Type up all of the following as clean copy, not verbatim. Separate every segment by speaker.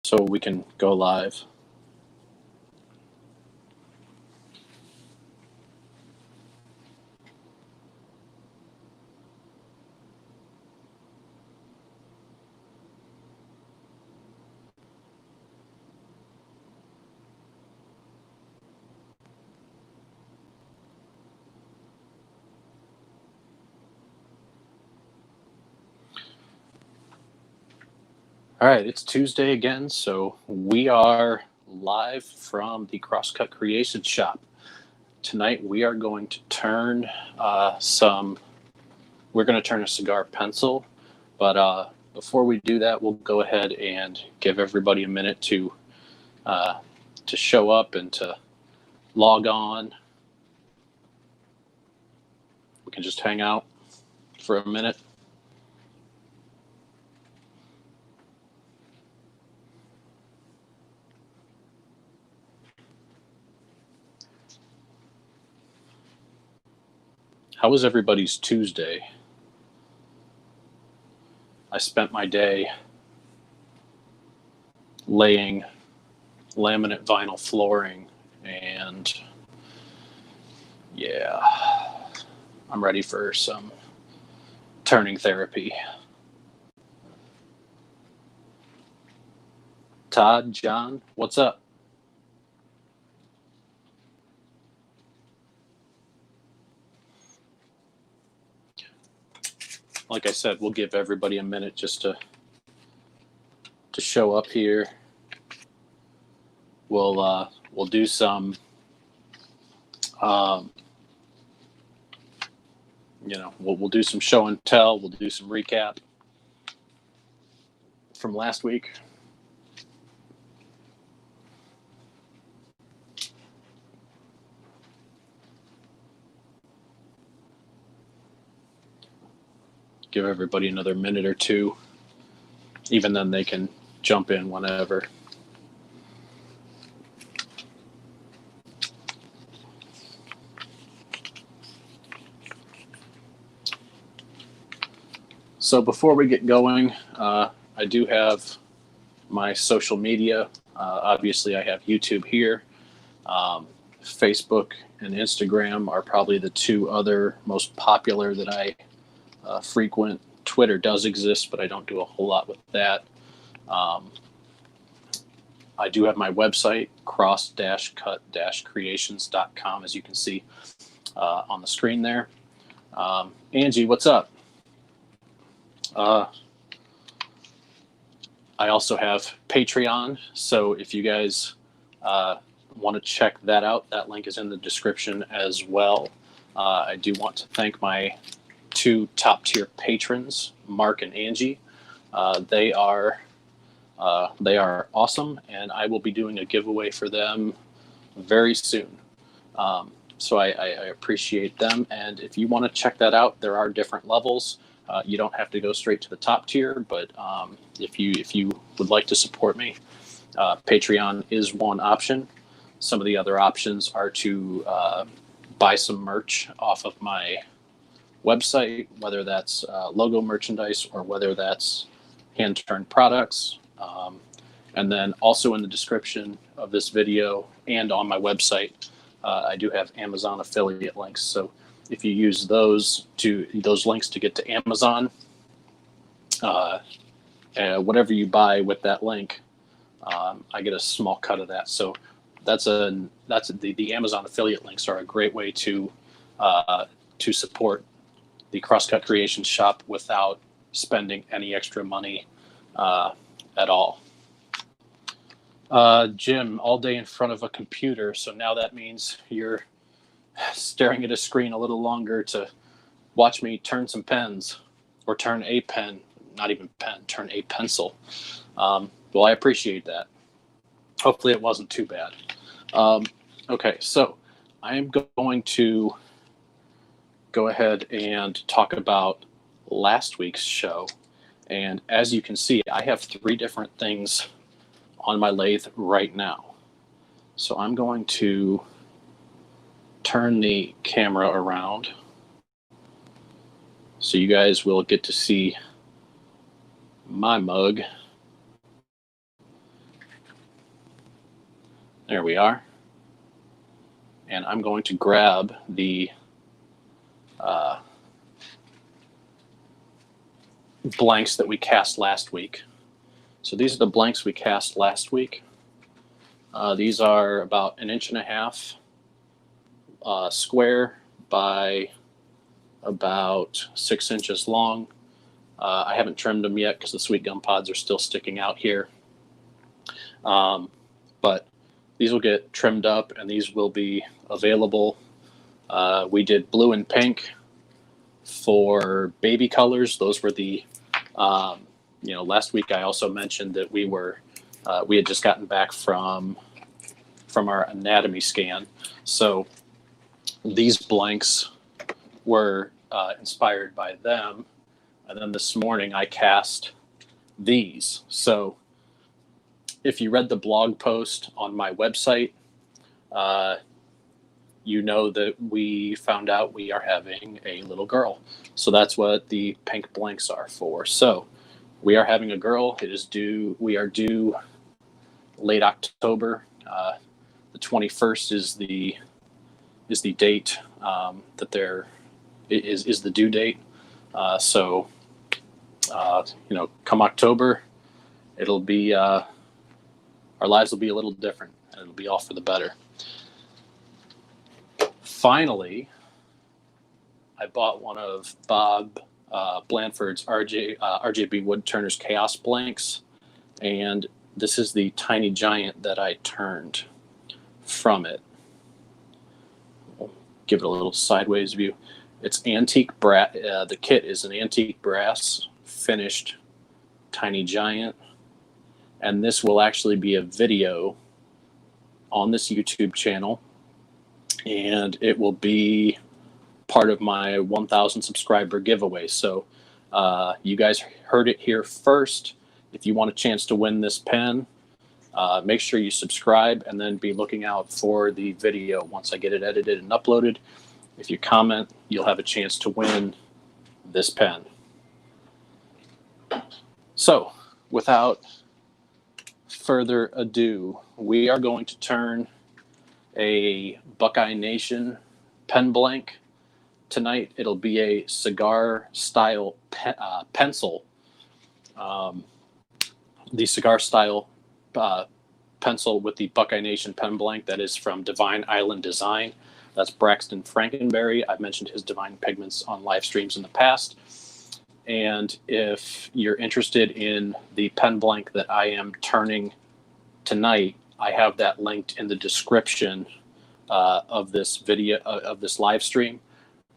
Speaker 1: so we can go live. All right, it's Tuesday again, so we are live from the Crosscut Creation Shop. Tonight we are going to turn we're going to turn a cigar pencil, but before we do that, we'll go ahead and give everybody a minute to show up and to log on. We can just hang out for a minute. How was everybody's Tuesday? I spent my day laying laminate vinyl flooring, and yeah, I'm ready for some turning therapy. Todd, John, what's up? Like I said, we'll give everybody a minute just to show up here. We'll do some we'll do some show and tell. We'll do some recap from last week. Give everybody another minute or two. Even then, they can jump in whenever. So before we get going, I do have my social media. Obviously, I have YouTube here. Facebook and Instagram are probably the two other most popular that I frequent. Twitter does exist, but I don't do a whole lot with that. I do have my website, cross-cut-creations.com, as you can see on the screen there. Angie, what's up? I also have Patreon, so if you guys want to check that out, that link is in the description as well. I do want to thank my two top-tier patrons, Mark and Angie. They are awesome, and I will be doing a giveaway for them very soon. So I appreciate them, and if you want to check that out, there are different levels. You don't have to go straight to the top tier, but if you would like to support me, Patreon is one option. Some of the other options are to buy some merch off of my website, whether that's logo merchandise or whether that's hand-turned products. And then also in the description of this video and on my website, I do have Amazon affiliate links. So if you use those links to get to Amazon, whatever you buy with that link, I get a small cut of that. So the Amazon affiliate links are a great way to support the Crosscut Creation Shop without spending any extra money at all. Jim, all day in front of a computer, so now that means you're staring at a screen a little longer to watch me turn some pens, or turn a pen, not even pen, turn a pencil. Well, I appreciate that. Hopefully it wasn't too bad. Okay, so I am going to go ahead and talk about last week's show. And as you can see, I have 3 different things on my lathe right now. So I'm going to turn the camera around so you guys will get to see my mug. There we are. And I'm going to grab the blanks that we cast last week. So these are the blanks we cast last week. These are about 1.5 inches square by about 6 inches long. I haven't trimmed them yet because the sweet gum pods are still sticking out here. But these will get trimmed up and these will be available. We did blue and pink for baby colors. Those were the, last week I also mentioned that we had just gotten back from our anatomy scan. So these blanks were inspired by them. And then this morning I cast these. So if you read the blog post on my website, you know that we found out we are having a little girl. So that's what the pink blanks are for. So we are having a girl. We are due late October. The 21st is the date that there is the due date. So come October, it'll be our lives will be a little different, and it'll be all for the better. Finally, I bought one of Bob Blanford's RJBWoodTurner's Chaos blanks, and this is the tiny giant that I turned from it. I'll give it a little sideways view. It's antique brass. The kit is an antique brass finished tiny giant, and this will actually be a video on this YouTube channel, and it will be part of my 1,000 subscriber giveaway. So you guys heard it here first. If you want a chance to win this pen, make sure you subscribe and then be looking out for the video once I get it edited and uploaded. If you comment, you'll have a chance to win this pen. So without further ado, we are going to turn a Buckeye Nation pen blank. Tonight it'll be a cigar style pencil. The cigar style pencil with the Buckeye Nation pen blank that is from Divine Island Design. That's Braxton Frankenberry. I've mentioned his Divine Pigments on live streams in the past. And if you're interested in the pen blank that I am turning tonight, I have that linked in the description of this video, of this live stream.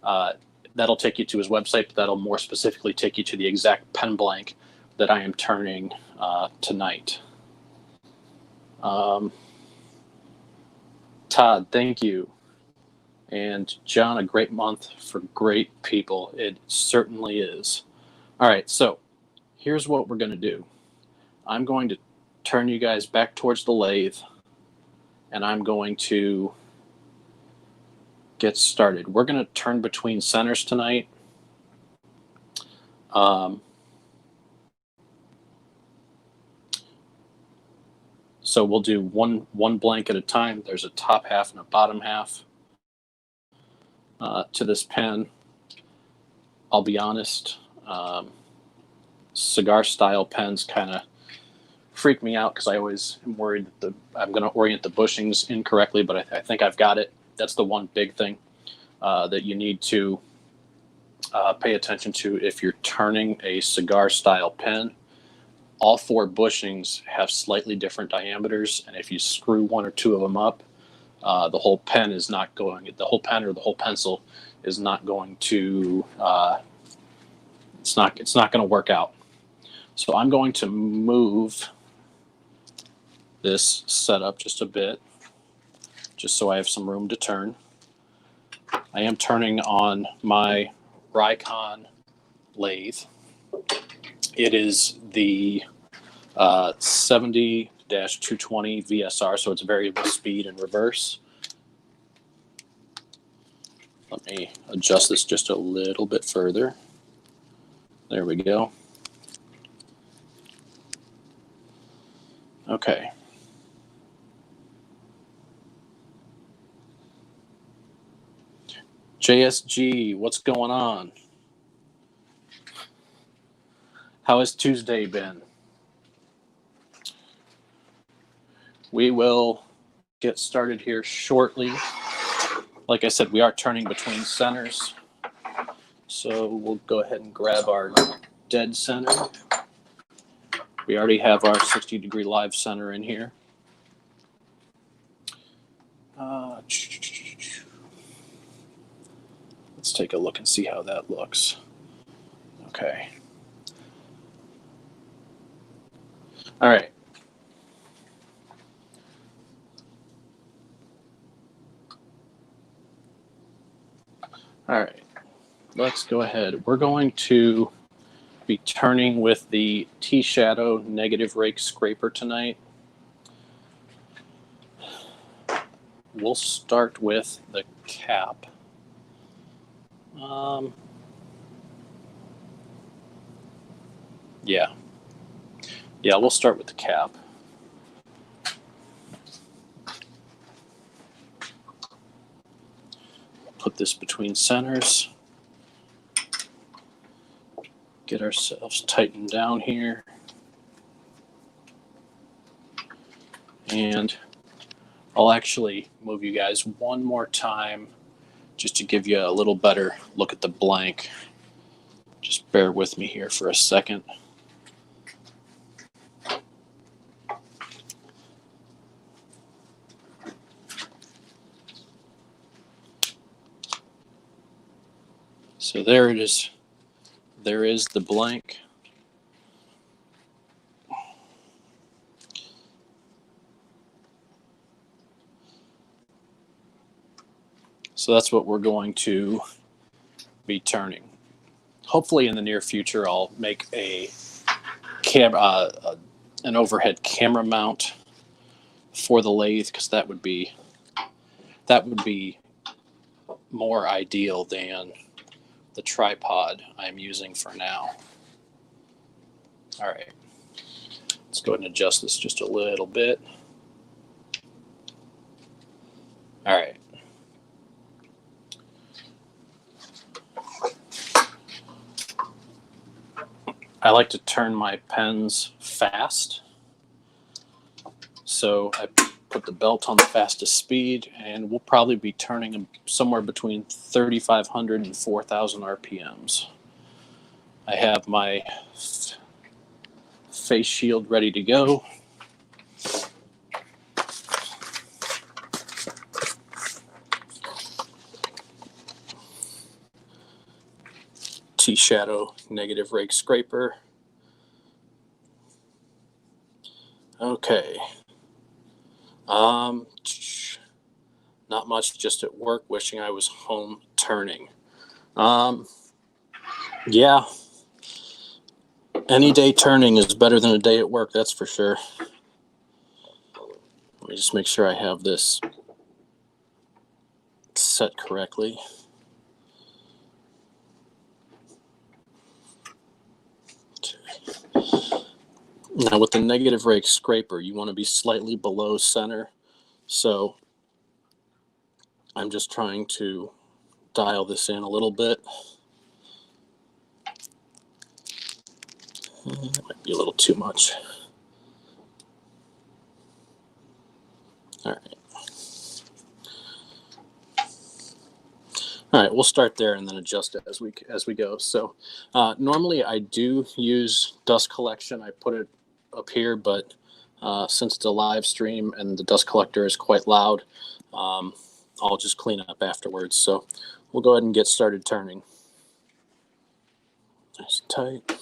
Speaker 1: That'll take you to his website, but that'll more specifically take you to the exact pen blank that I am turning tonight. Todd, thank you. And John, a great month for great people. It certainly is. All right, so here's what we're going to do. I'm going to turn you guys back towards the lathe, and I'm going to get started. We're going to turn between centers tonight. So we'll do one blank at a time. There's a top half and a bottom half to this pen. I'll be honest, cigar style pens kind of freak me out because I always am worried that I'm going to orient the bushings incorrectly, but I think I've got it. That's the one big thing that you need to pay attention to if you're turning a cigar style pen. All 4 bushings have slightly different diameters, and if you screw 1 or 2 of them up, the whole pen is not going. The whole pen or the whole pencil is not going to. It's not going to work out. So I'm going to move this setup just a bit, just so I have some room to turn. I am turning on my Rikon lathe. It is the 70-220 VSR, so it's variable speed and reverse. Let me adjust this just a little bit further. There we go. Okay. JSG, what's going on? How has Tuesday been? We will get started here shortly. Like I said, we are turning between centers. So we'll go ahead and grab our dead center. We already have our 60-degree live center in here. Let's take a look and see how that looks. Okay. All right. All right. Let's go ahead. We're going to be turning with the T-Shadow negative rake scraper tonight. We'll start with the cap. Yeah, we'll start with the cap. Put this between centers. Get ourselves tightened down here. And I'll actually move you guys one more time just to give you a little better look at the blank. Just bear with me here for a second. So there it is. There is the blank. So that's what we're going to be turning. Hopefully in the near future I'll make an overhead camera mount for the lathe, because that would be more ideal than the tripod I'm using for now. All right, let's go ahead and adjust this just a little bit. All right. I like to turn my pens fast. So I put the belt on the fastest speed, and we'll probably be turning them somewhere between 3,500 and 4,000 RPMs. I have my face shield ready to go. T-Shadow negative rake scraper. Okay. Not much, just at work, wishing I was home turning. Yeah. Any day turning is better than a day at work, that's for sure. Let me just make sure I have this set correctly. Now with the negative rake scraper, you want to be slightly below center. So I'm just trying to dial this in a little bit. That might be a little too much. All right. All right, we'll start there and then adjust it as we go. So normally I do use dust collection. I put it up here, but since it's a live stream and the dust collector is quite loud, I'll just clean up afterwards. So we'll go ahead and get started turning. Nice and tight.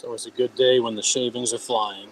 Speaker 1: always a good day when the shavings are flying.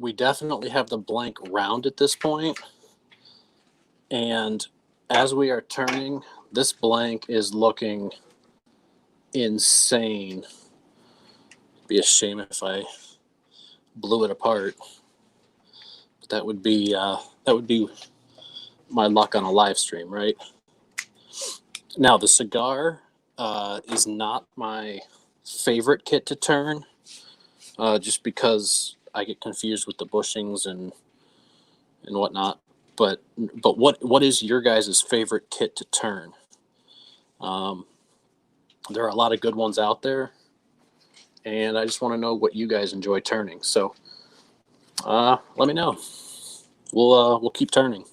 Speaker 1: We definitely have the blank round at this point, and as we are turning, this blank is looking insane. It'd be a shame if I blew it apart. But that would be my luck on a live stream, right? Now the Cigar is not my favorite kit to turn, just because I get confused with the bushings and whatnot. But what is your guys' favorite kit to turn? There are a lot of good ones out there, and I just want to know what you guys enjoy turning. So let me know. We'll keep turning.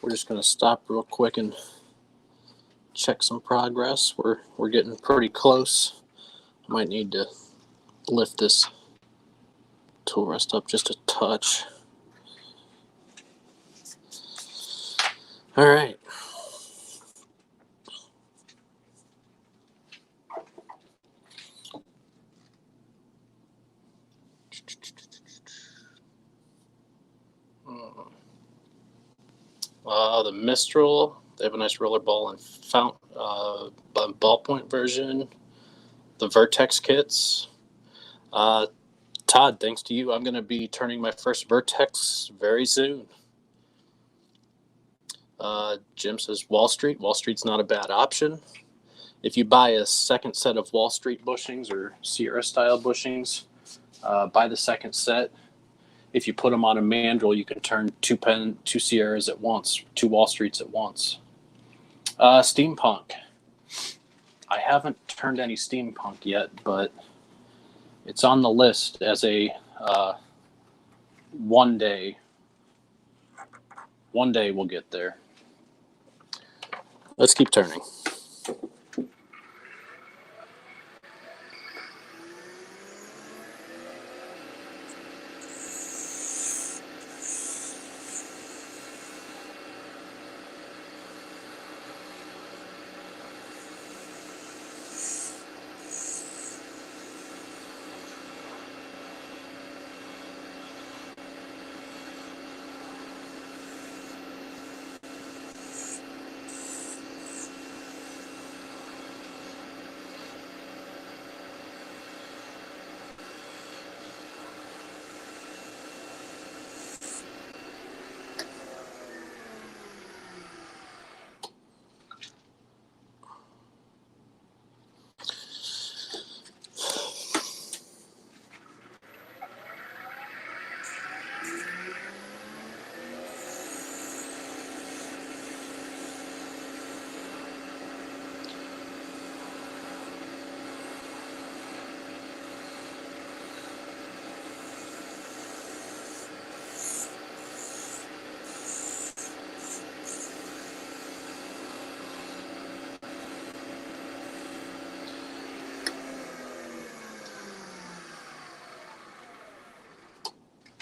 Speaker 1: we're just going to stop real quick and check some progress. We're getting pretty close. I might need to lift this tool rest up just a touch. All right. The Mistral, they have a nice roller ball and ballpoint version. The Vertex kits. Todd, thanks to you, I'm going to be turning my first Vertex very soon. Jim says Wall Street. Wall Street's not a bad option. If you buy a second set of Wall Street bushings or Sierra style bushings, buy the second set. If you put them on a mandrel, you can turn two Sierras at once, 2 Wall Streets at once. Steampunk. I haven't turned any steampunk yet, but it's on the list as a one day. One day we'll get there. Let's keep turning.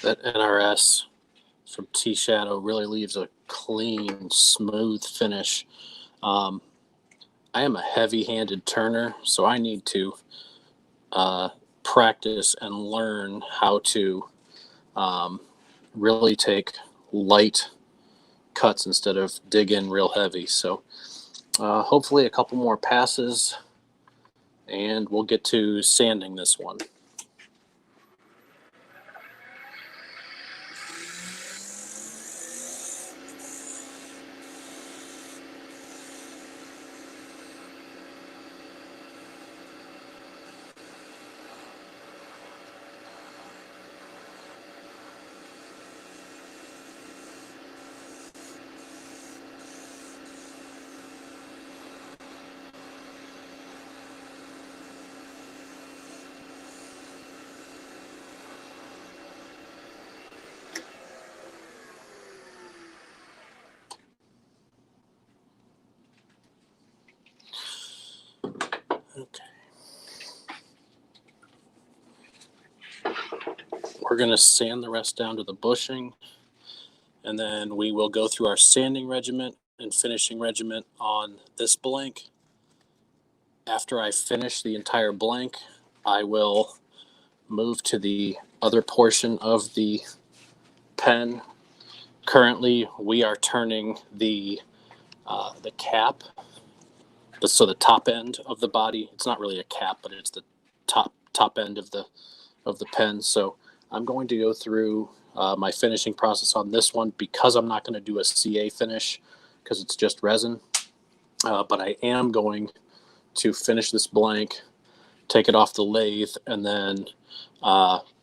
Speaker 1: That NRS from T-Shadow really leaves a clean, smooth finish. I am a heavy-handed turner, so I need to practice and learn how to really take light cuts instead of dig in real heavy. So hopefully a couple more passes, and we'll get to sanding this one. Okay. We're going to sand the rest down to the bushing, and then we will go through our sanding regiment and finishing regiment on this blank. After I finish the entire blank, I will move to the other portion of the pen. Currently, we are turning the cap, so the top end of the body. It's not really a cap, but it's the top end of the pen. So I'm going to go through my finishing process on this one because I'm not going to do a CA finish because it's just resin. But I am going to finish this blank, take it off the lathe, and then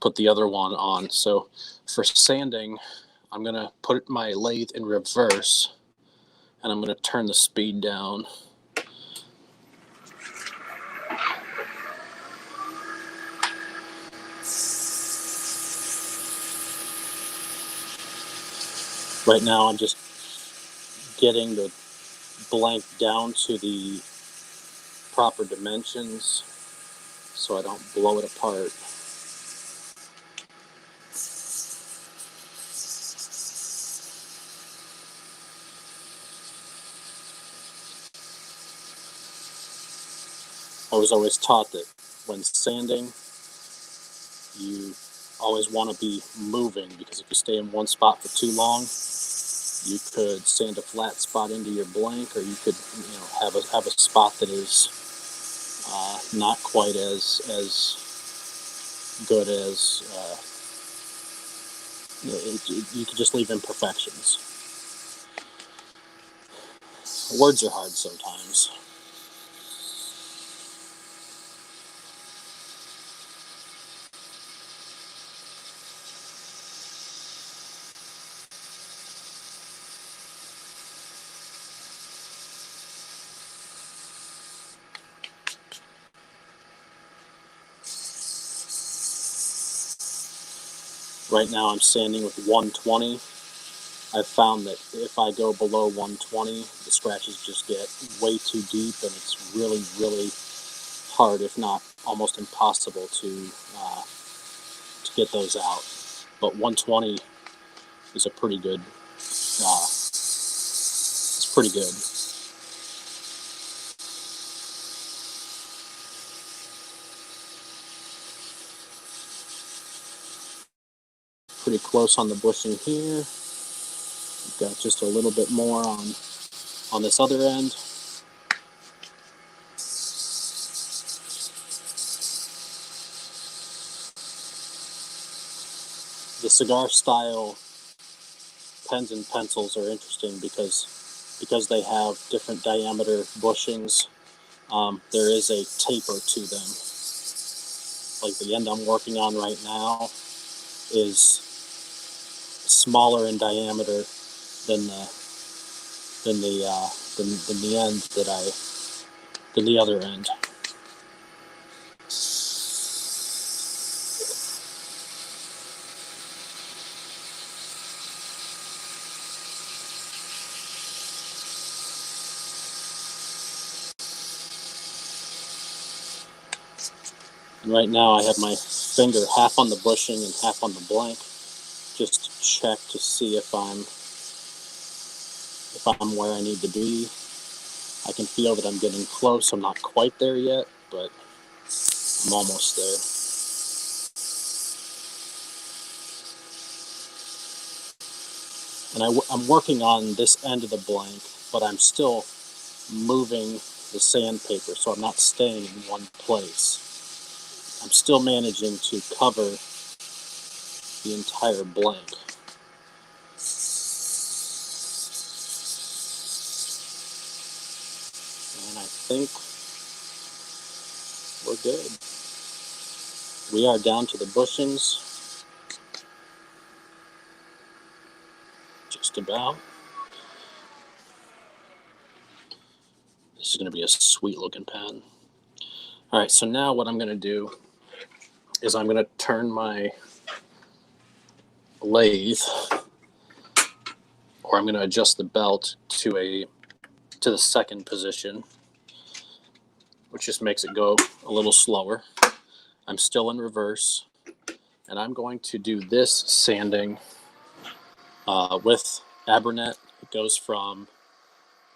Speaker 1: put the other one on. So for sanding, I'm going to put my lathe in reverse, and I'm going to turn the speed down. Right now I'm just getting the blank down to the proper dimensions so I don't blow it apart. I was always taught that when sanding, you always want to be moving, because if you stay in one spot for too long, you could sand a flat spot into your blank, or you could, have a spot that is not quite as good as you could just leave imperfections. Words are hard sometimes. Right now I'm sanding with 120. I've found that if I go below 120, the scratches just get way too deep, and it's really, really hard, if not almost impossible, to get those out. But 120 is a pretty good. It's pretty good. Pretty close on the bushing here. We've got just a little bit more on this other end. The cigar style pens and pencils are interesting because they have different diameter bushings. There is a taper to them. Like the end I'm working on right now is smaller in diameter than the end than the other end. And right now I have my finger half on the bushing and half on the blank, just to check to see if I'm where I need to be. I can feel that I'm getting close. I'm not quite there yet, but I'm almost there. And I'm working on this end of the blank, but I'm still moving the sandpaper, so I'm not staying in one place. I'm still managing to cover the entire blank. And I think we're good. We are down to the bushings. Just about. This is going to be a sweet looking pen. All right, so now what I'm going to do is I'm going to turn my lathe, or I'm going to adjust the belt to the second position, which just makes it go a little slower. I'm still in reverse, and I'm going to do this sanding with Abernet. It goes from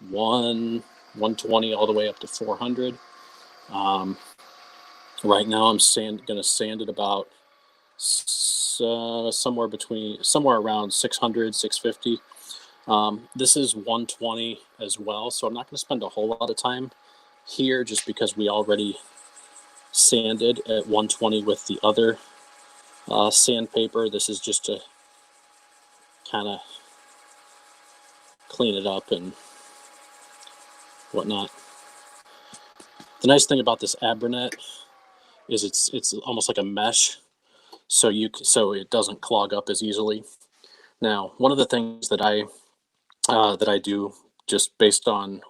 Speaker 1: 120 all the way up to 400. Right now I'm going to sand it about somewhere around 600, 650. This is 120 as well, so I'm not going to spend a whole lot of time here, just because we already sanded at 120 with the other sandpaper. This is just to kind of clean it up and whatnot. The nice thing about this Abernet is it's almost like a mesh, so it doesn't clog up as easily. Now, one of the things that I do, just based on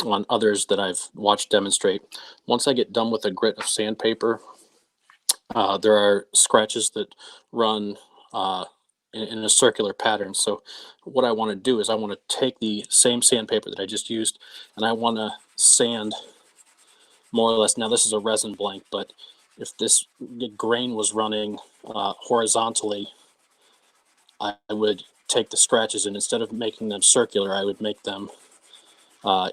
Speaker 1: others that I've watched demonstrate, once I get done with a grit of sandpaper, there are scratches that run in a circular pattern. So what I want to do is I want to take the same sandpaper that I just used, and I want to sand more or less. Now this is a resin blank, but if this grain was running horizontally, I would take the scratches, and instead of making them circular, I would make them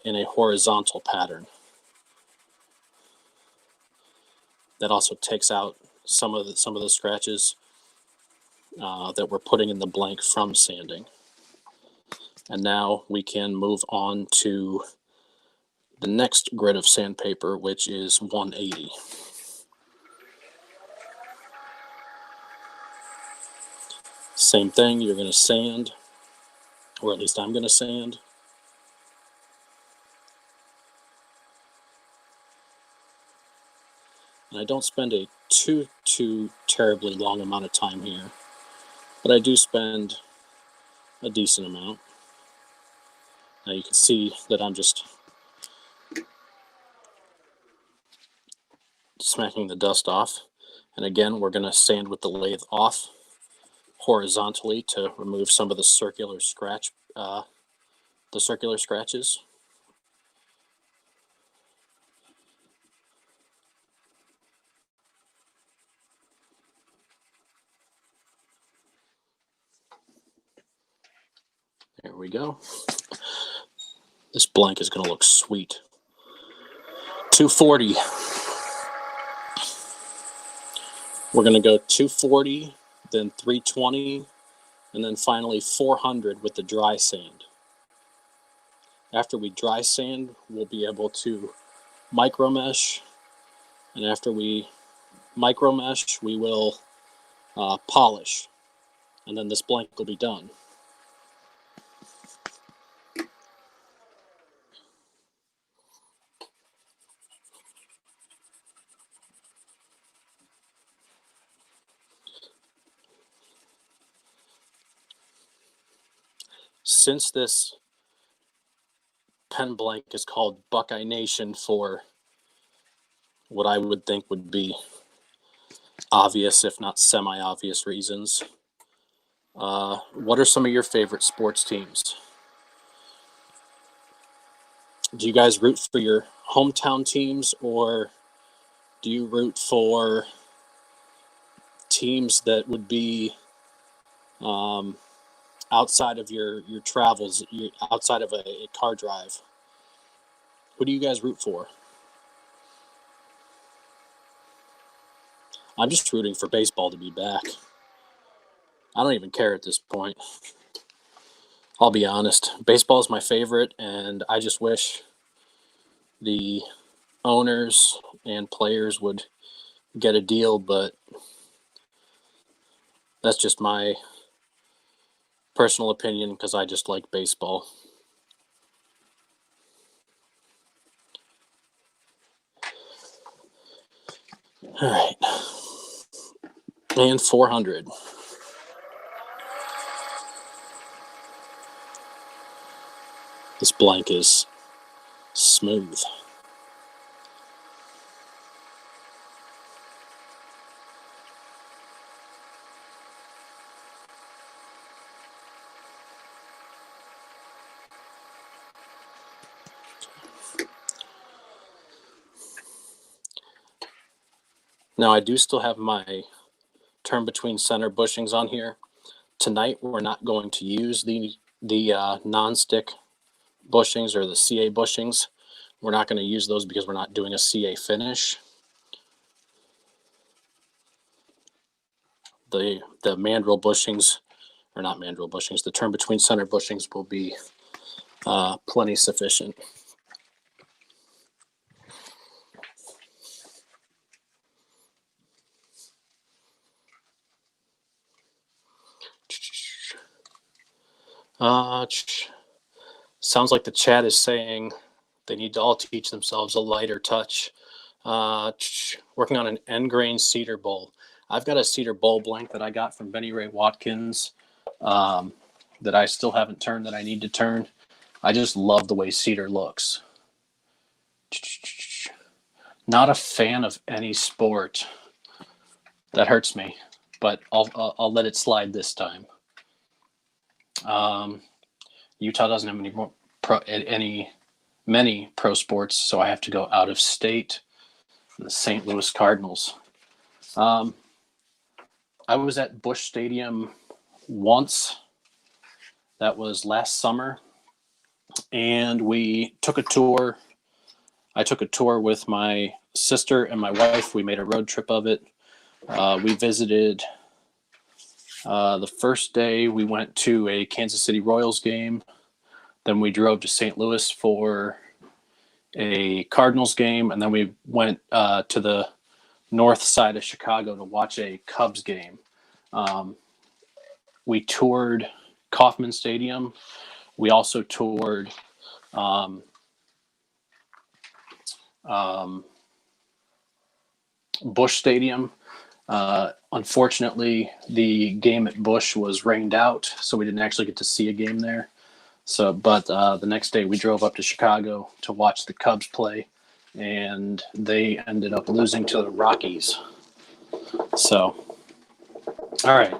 Speaker 1: in a horizontal pattern. That also takes out some of the scratches that we're putting in the blank from sanding. And now we can move on to the next grit of sandpaper, which is 180. Same thing, you're going to sand, or at least I'm going to sand. And I don't spend a too terribly long amount of time here, but I do spend a decent amount. Now you can see that I'm just smacking the dust off. And again, we're going to sand with the lathe off horizontally to remove some of the circular scratches. There we go. This blank is going to look sweet. 240. We're going to go 240, then 320, and then finally 400 with the dry sand. After we dry sand, we'll be able to micro mesh, and after we micro mesh, we will polish, and then this blank will be done. Since this pen blank is called Buckeye Nation for what I would think would be obvious, if not semi-obvious reasons, what are some of your favorite sports teams? Do you guys root for your hometown teams, or do you root for teams that would be outside of your travels, outside of a car drive? Who do you guys root for? I'm just rooting for baseball to be back. I don't even care at this point. I'll be honest. Baseball is my favorite, and I just wish the owners and players would get a deal, but that's just my personal opinion because I just like baseball. All right. And 400. This blank is smooth. Now I do still have my turn between center bushings on here. Tonight we're not going to use the non-stick bushings or the CA bushings. We're not going to use those because we're not doing a CA finish. The mandrel bushings, or not mandrel bushings, the turn between center bushings will be plenty sufficient. Sounds like the chat is saying they need to all teach themselves a lighter touch. Working on an end grain cedar bowl. I've got a cedar bowl blank that I got from Benny Ray Watkins that I still haven't turned, that I need to turn. I just love the way cedar looks. Not a fan of any sport. That hurts me, but I'll let it slide this time. Utah doesn't have many pro sports, so I have to go out of state. The St. Louis Cardinals. I was at Busch Stadium once. That was last summer, and we took a tour. I took a tour with my sister and my wife. We made a road trip of it. We visited. The first day we went to a Kansas City Royals game. Then we drove to St. Louis for a Cardinals game, and then we went to the north side of Chicago to watch a Cubs game. We toured Kauffman Stadium. We also toured Busch Stadium. Unfortunately, the game at Busch was rained out, so we didn't actually get to see a game there. But the next day we drove up to Chicago to watch the Cubs play, and they ended up losing to the Rockies. So, all right.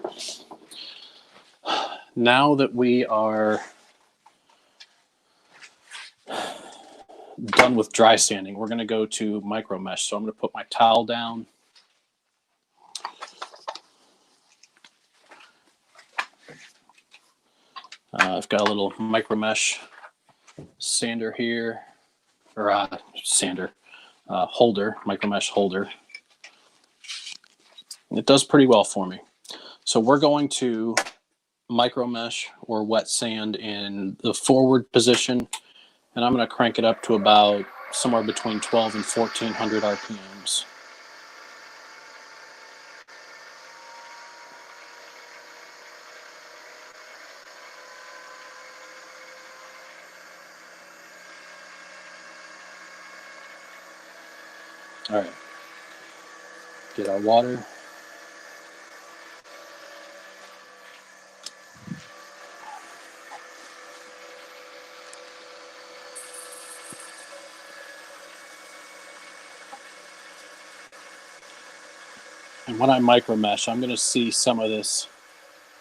Speaker 1: Now that we are done with dry sanding, we're going to go to micro mesh. So I'm going to put my towel down. I've got a little micro mesh sander here, or holder, micro mesh holder. It does pretty well for me. So we're going to micro mesh or wet sand in the forward position, and I'm going to crank it up to about somewhere between 12 and 1400 RPMs. All right, get our water. And when I micro mesh, I'm going to see some of this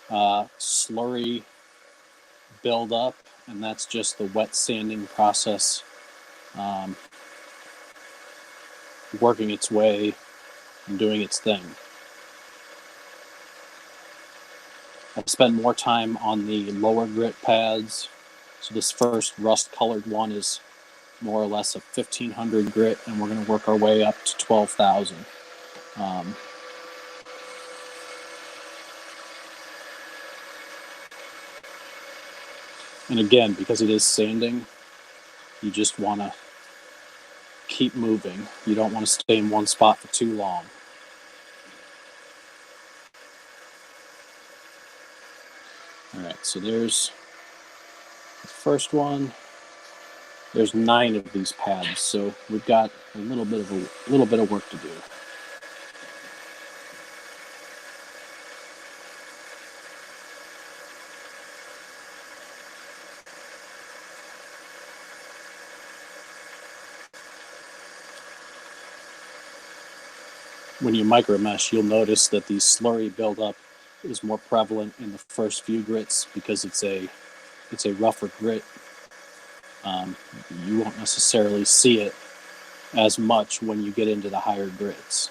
Speaker 1: slurry build up, and that's just the wet sanding process working its way and doing its thing. I spend more time on the lower grit pads. So this first rust colored one is more or less a 1500 grit, and we're going to work our way up to 12,000. And again, because it is sanding, you just want to keep moving. You don't want to stay in one spot for too long. All right, so there's the first one. There's 9 of these pads, so we've got a little bit of work to do. When you micro mesh, you'll notice that the slurry buildup is more prevalent in the first few grits because it's a rougher grit. You won't necessarily see it as much when you get into the higher grits.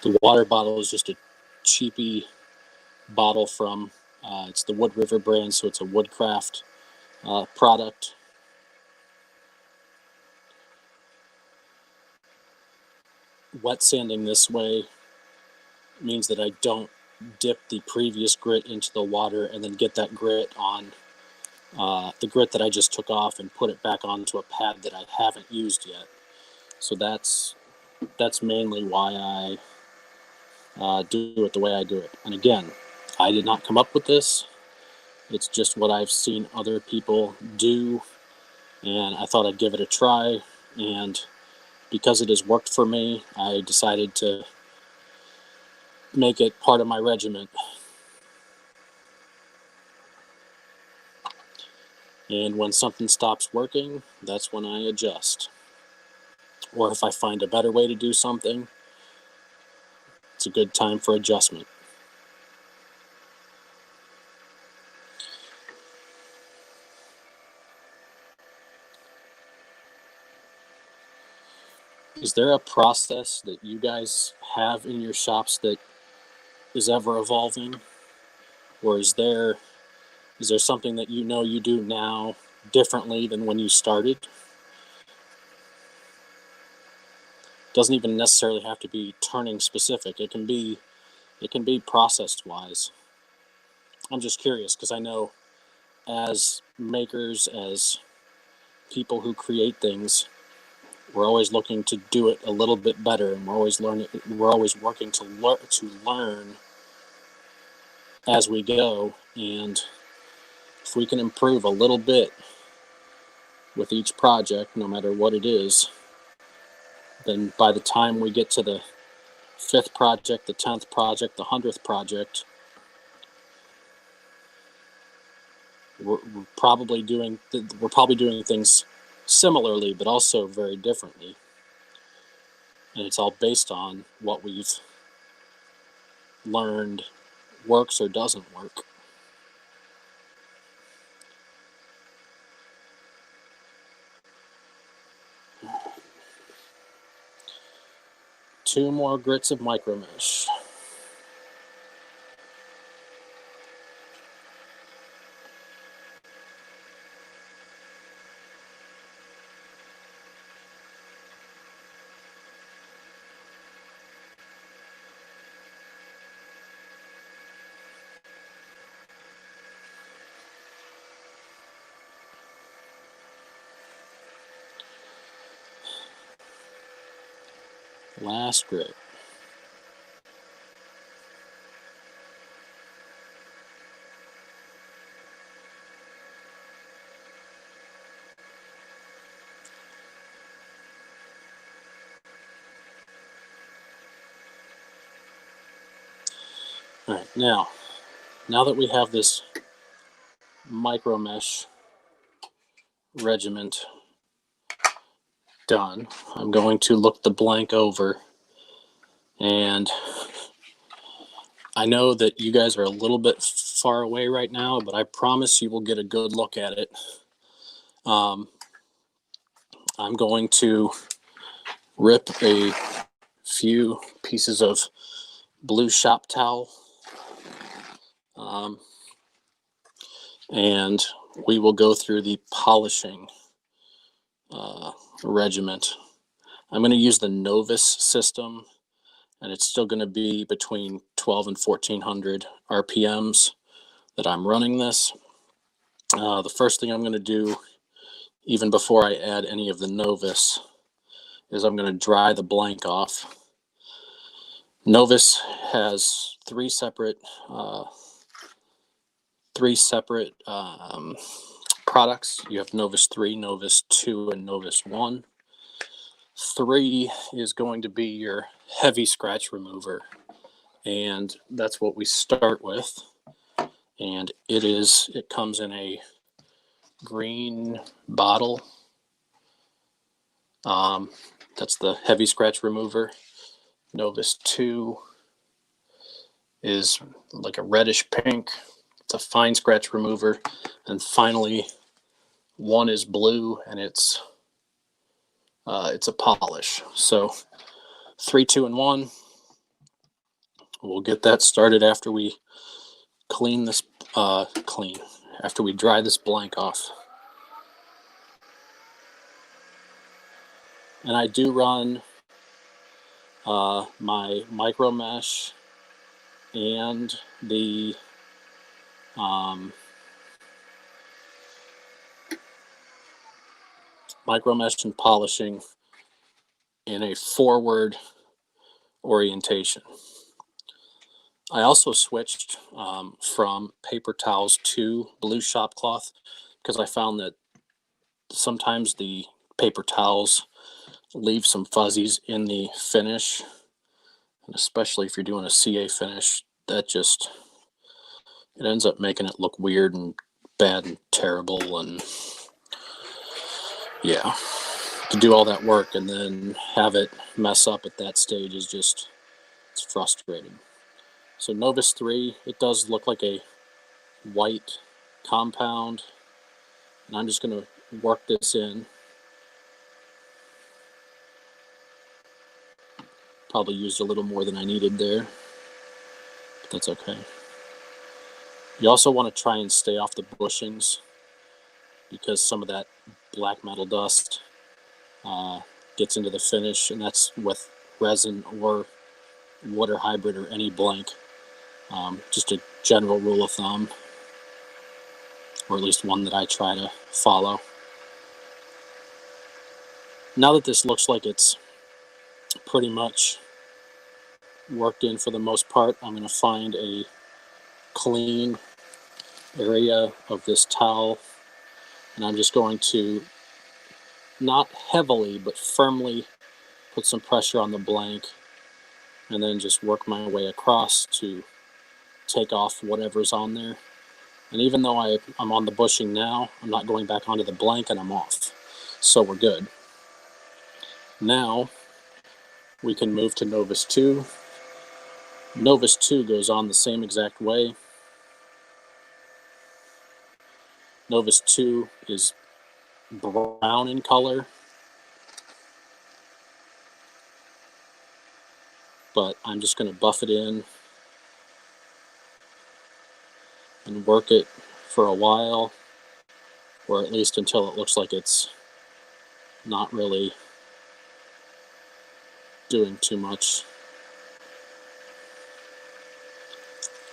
Speaker 1: The water bottle is just a cheapy bottle from, it's the Wood River brand, so it's a Woodcraft product. Wet sanding this way means that I don't dip the previous grit into the water and then get that grit on the grit that I just took off and put it back onto a pad that I haven't used yet. So that's mainly why I do it the way I do it. And again, I did not come up with this. It's just what I've seen other people do, and I thought I'd give it a try. And because it has worked for me, I decided to make it part of my regiment. And when something stops working, that's when I adjust. Or if I find a better way to do something, it's a good time for adjustment. Is there a process that you guys have in your shops that is ever evolving? Or is there something that you know you do now differently than when you started? Doesn't even necessarily have to be turning specific. It can be process wise. I'm just curious because I know as makers, as people who create things, we're always looking to do it a little bit better, and we're always working to learn as we go. And if we can improve a little bit with each project, no matter what it is, then by the time we get to the 5th project, the 10th project, the 100th project, we're probably doing things similarly, but also very differently. And it's all based on what we've learned works or doesn't work. Two more grits of micro mesh. Last grit. All right, now that we have this micro mesh regiment done, I'm going to look the blank over, and I know that you guys are a little bit far away right now, but I promise you will get a good look at it. I'm going to rip a few pieces of blue shop towel, and we will go through the polishing regiment. I'm going to use the Novus system, and it's still going to be between 12 and 1400 RPMs that I'm running this. The first thing I'm going to do, even before I add any of the Novus, is I'm going to dry the blank off. Novus has three separate products. You have Novus 3, Novus 2, and Novus 1. 3 is going to be your heavy scratch remover, and that's what we start with. And it comes in a green bottle. That's the heavy scratch remover. Novus 2 is like a reddish pink. It's a fine scratch remover. And finally, 1 is blue, and it's a polish. So 3, 2, and 1. We'll get that started after we after we dry this blank off. And I do run my micro mesh and the micro mesh and polishing in a forward orientation. I also switched from paper towels to blue shop cloth because I found that sometimes the paper towels leave some fuzzies in the finish, and especially if you're doing a CA finish, that just, it ends up making it look weird and bad and terrible. And yeah, to do all that work and then have it mess up at that stage is just, it's frustrating. So Novus 3, it does look like a white compound, and I'm just going to work this in. Probably used a little more than I needed there, but that's okay. You also want to try and stay off the bushings because some of that black metal dust gets into the finish, and that's with resin or water hybrid or any blank. Just a general rule of thumb, or at least one that I try to follow. Now that this looks like it's pretty much worked in for the most part, I'm going to find a clean area of this towel, and I'm just going to not heavily but firmly put some pressure on the blank, and then just work my way across to take off whatever's on there. And even though I'm on the bushing now, I'm not going back onto the blank, and I'm off. So we're good. Now we can move to Novus 2. Novus 2 goes on the same exact way. Novus 2 is brown in color, but I'm just going to buff it in and work it for a while, or at least until it looks like it's not really doing too much.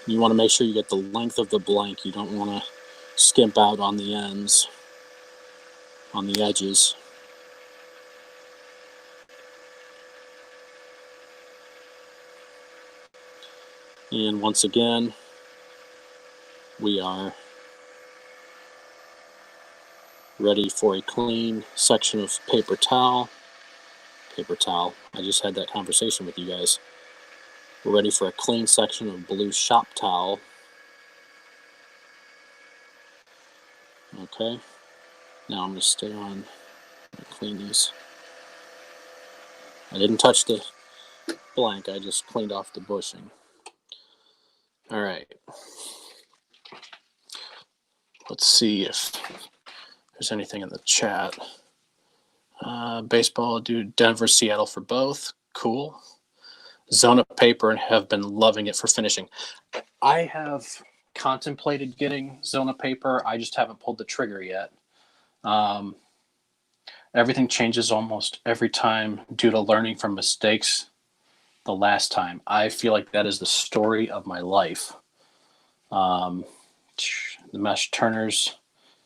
Speaker 1: You want to make sure you get the length of the blank. You don't want to skimp out on the ends, on the edges. And once again, we are ready for a clean section of paper towel. Paper towel. I just had that conversation with you guys. We're ready for a clean section of blue shop towel. Okay. Now I'm going to stay on and clean these. I didn't touch the blank. I just cleaned off the bushing. All right. Let's see if there's anything in the chat. Baseball, dude, Denver, Seattle for both. Cool. Zona paper and have been loving it for finishing. I have contemplated getting Zona paper. I just haven't pulled the trigger yet. Everything changes almost every time due to learning from mistakes the last time. I feel like that is the story of my life. The mesh turners,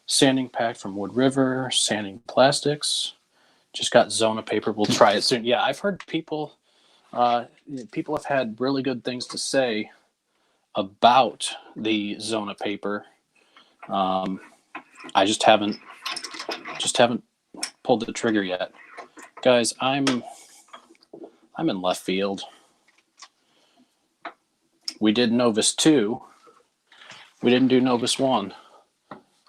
Speaker 1: sanding pack from Wood River, sanding plastics. Just got Zona paper. We'll try it soon. Yeah, I've heard people have had really good things to say about the Zona paper. I just haven't pulled the trigger yet. Guys, I'm in left field. We did Novus 2. We didn't do Novus 1.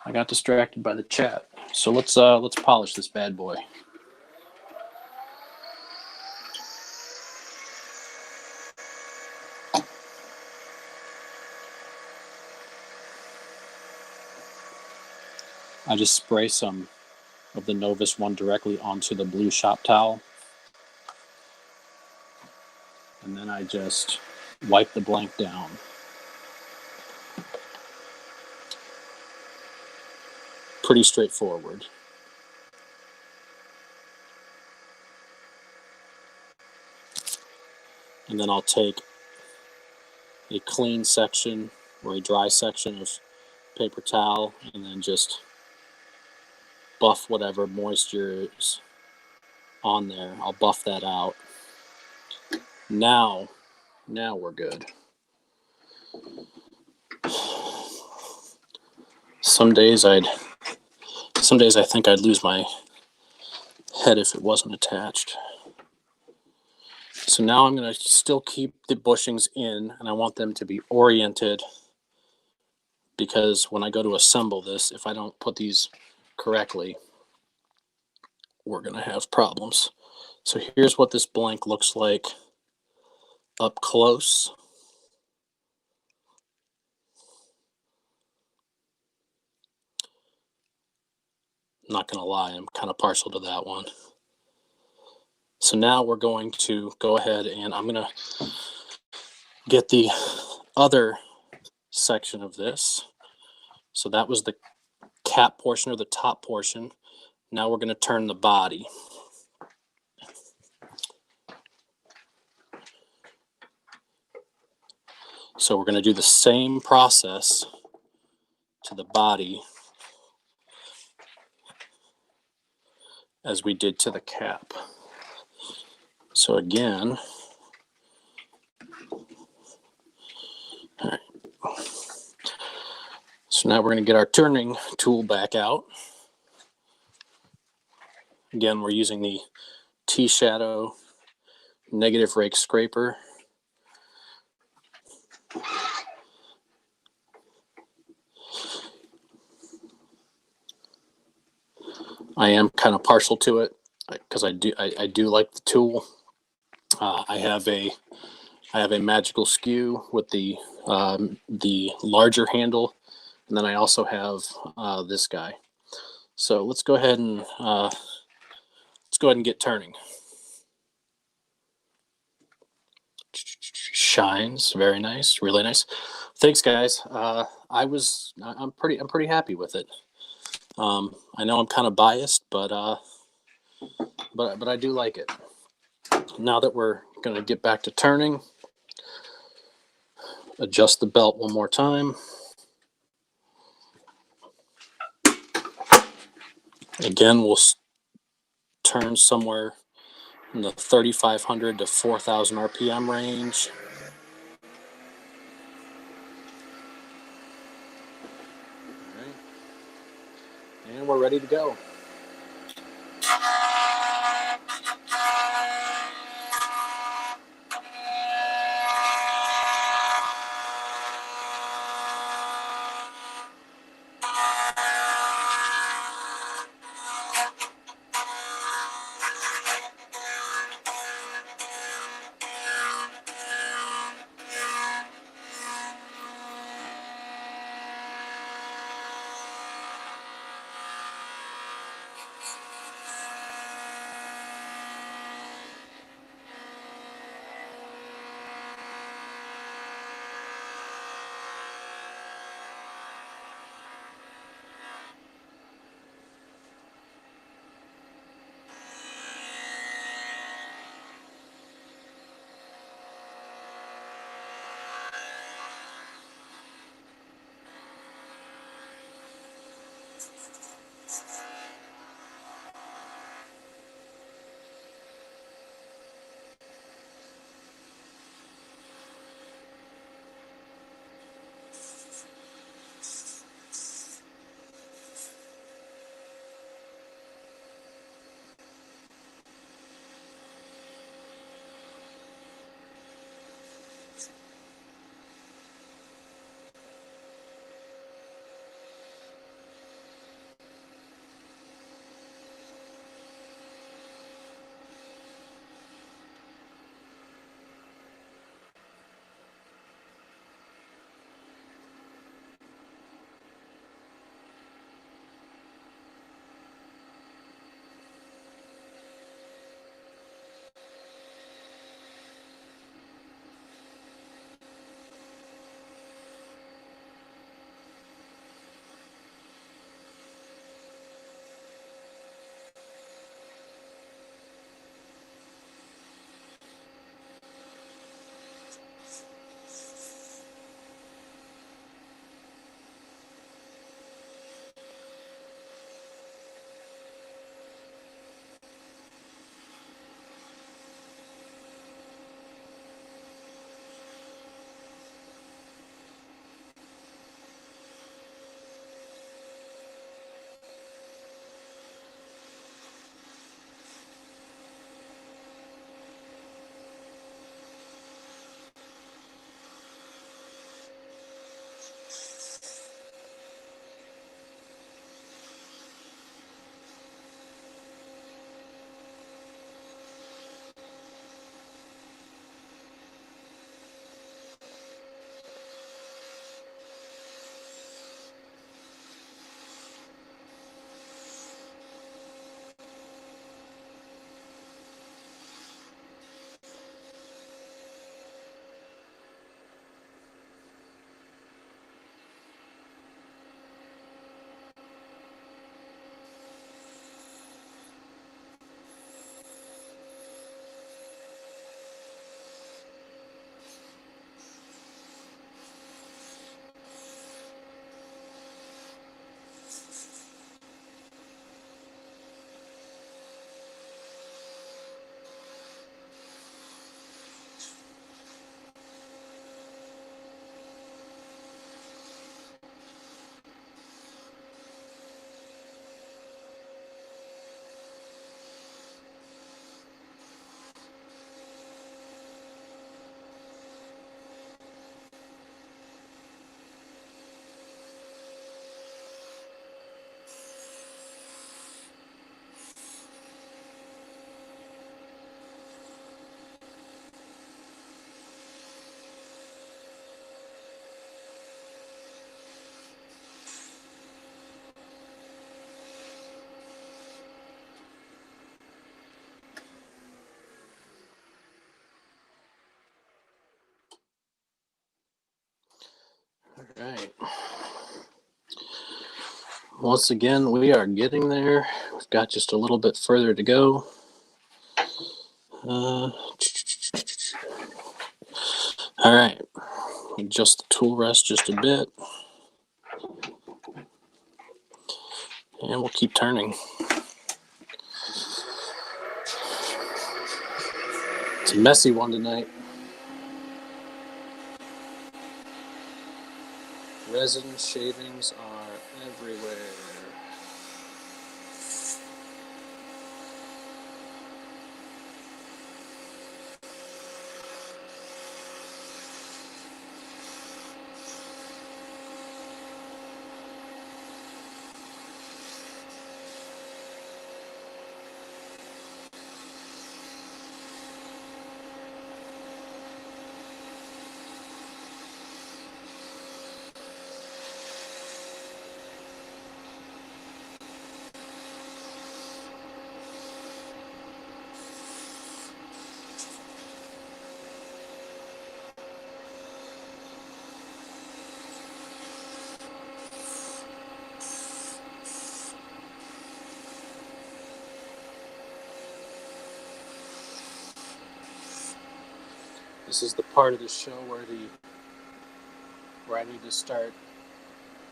Speaker 1: I got distracted by the chat. So let's polish this bad boy. I just spray some of the Novus 1 directly onto the blue shop towel. And then I just wipe the blank down. Pretty straightforward. And then I'll take a clean section or a dry section of paper towel and then just buff whatever moisture is on there. I'll buff that out. Now we're good. Some days I think I'd lose my head if it wasn't attached. So now I'm going to still keep the bushings in, and I want them to be oriented, because when I go to assemble this, if I don't put these correctly, we're going to have problems. So here's what this blank looks like up close. I'm not going to lie, I'm kind of partial to that one. So now we're going to go ahead and I'm going to get the other section of this. So that was the cap portion, or the top portion. Now we're going to turn the body. So we're going to do the same process to the body as we did to the cap. So again, all right. So now we're going to get our turning tool back out. Again, we're using the T-Shadow negative rake scraper. I am kind of partial to it because I do like the tool. I have a magical skew with the larger handle, and then I also have this guy. So let's go ahead and get turning. Shines, very nice, really nice. Thanks, guys. I'm pretty happy with it. I know I'm kind of biased, but I do like it. Now that we're going to get back to turning, adjust the belt one more time. Again, we'll turn somewhere in the 3,500 to 4,000 RPM range. All right. And we're ready to go. Right. Once again, we are getting there. We've got just a little bit further to go. All right. Adjust the tool rest just a bit. And we'll keep turning. It's a messy one tonight. Resin shavings are everywhere. This is the part of the show where I need to start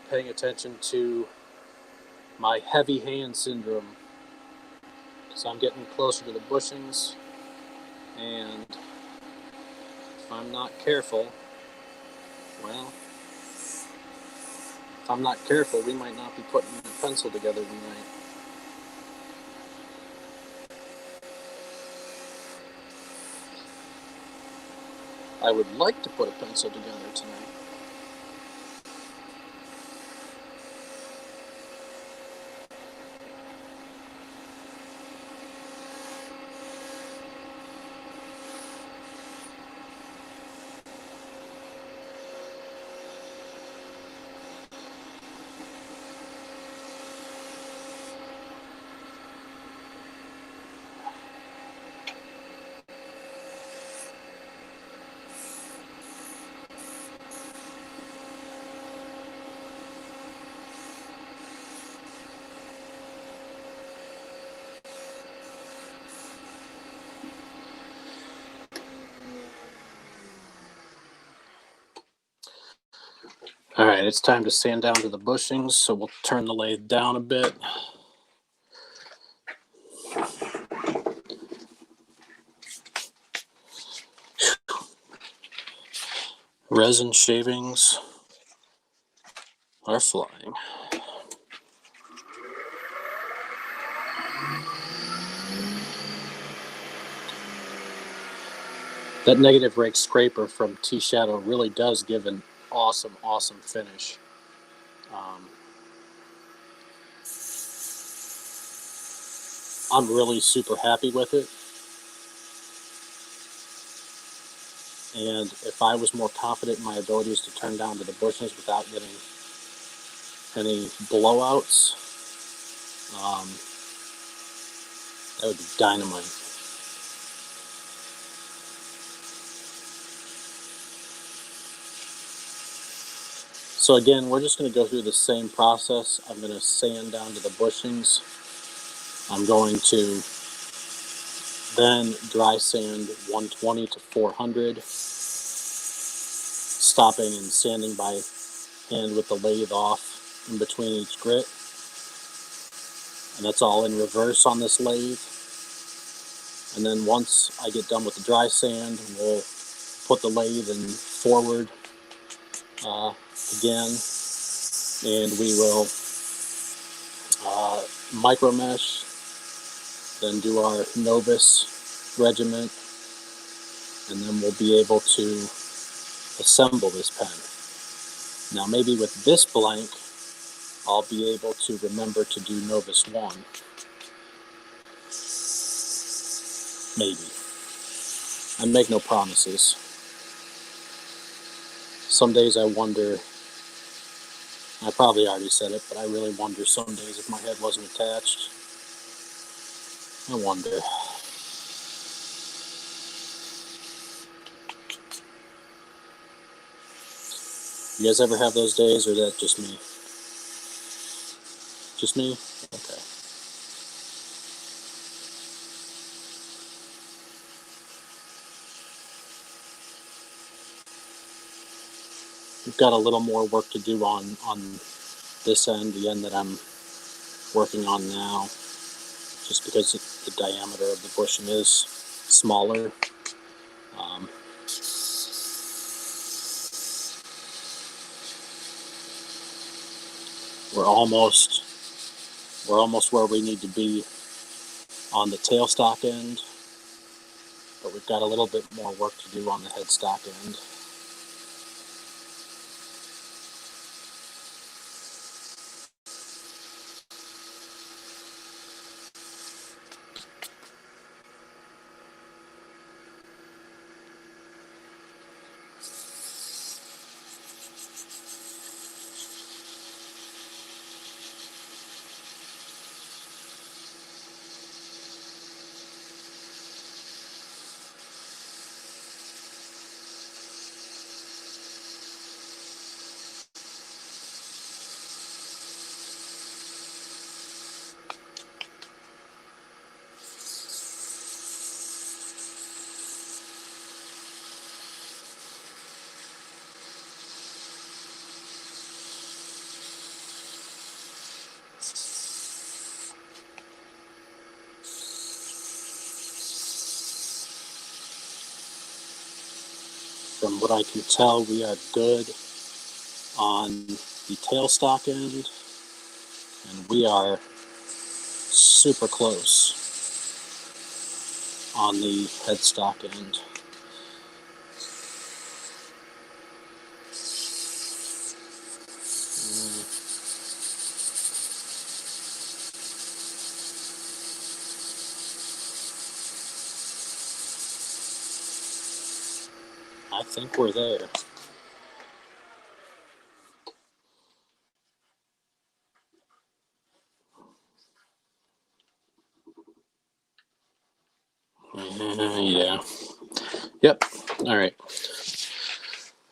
Speaker 1: paying attention to my heavy hand syndrome, because I'm getting closer to the bushings, and if I'm not careful, we might not be putting a pencil together tonight. I would like to put a pencil together tonight. All right, it's time to sand down to the bushings, so we'll turn the lathe down a bit. Resin shavings are flying. That negative rake scraper from T-Shadow really does give an awesome, awesome finish. I'm really super happy with it. And if I was more confident in my abilities to turn down to the bushings without getting any blowouts, that would be dynamite. So again, we're just going to go through the same process. I'm going to sand down to the bushings. I'm going to then dry sand 120 to 400, stopping and sanding by hand with the lathe off in between each grit. And that's all in reverse on this lathe. And then once I get done with the dry sand, we'll put the lathe in forward again, and we will micro mesh, then do our Novus regiment, and then we'll be able to assemble this pen. Now maybe with this blank, I'll be able to remember to do Novus 1. Maybe. I make no promises. Some days I wonder, I probably already said it, but I really wonder some days if my head wasn't attached. I wonder. You guys ever have those days, or is that just me? Just me? Okay. We've got a little more work to do on this end, the end that I'm working on now, just because the diameter of the bushing is smaller. We're almost where we need to be on the tailstock end, but we've got a little bit more work to do on the headstock end. From what I can tell, we are good on the tailstock end, and we are super close on the headstock end. I think we're there. Yeah. Yep. All right.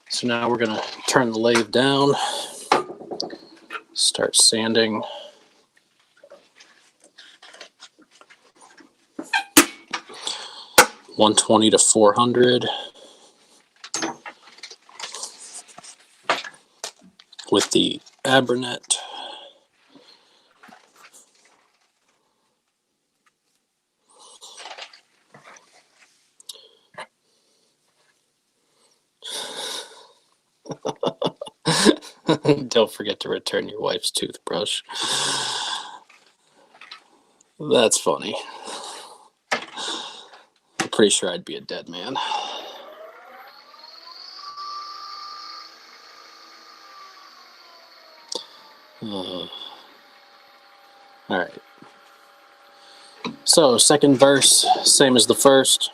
Speaker 1: So now we're going to turn the lathe down, start sanding. $120 to $400 with the Abranet. Don't forget to return your wife's toothbrush. That's funny. I'm pretty sure I'd be a dead man. All right. So, second verse, same as the first.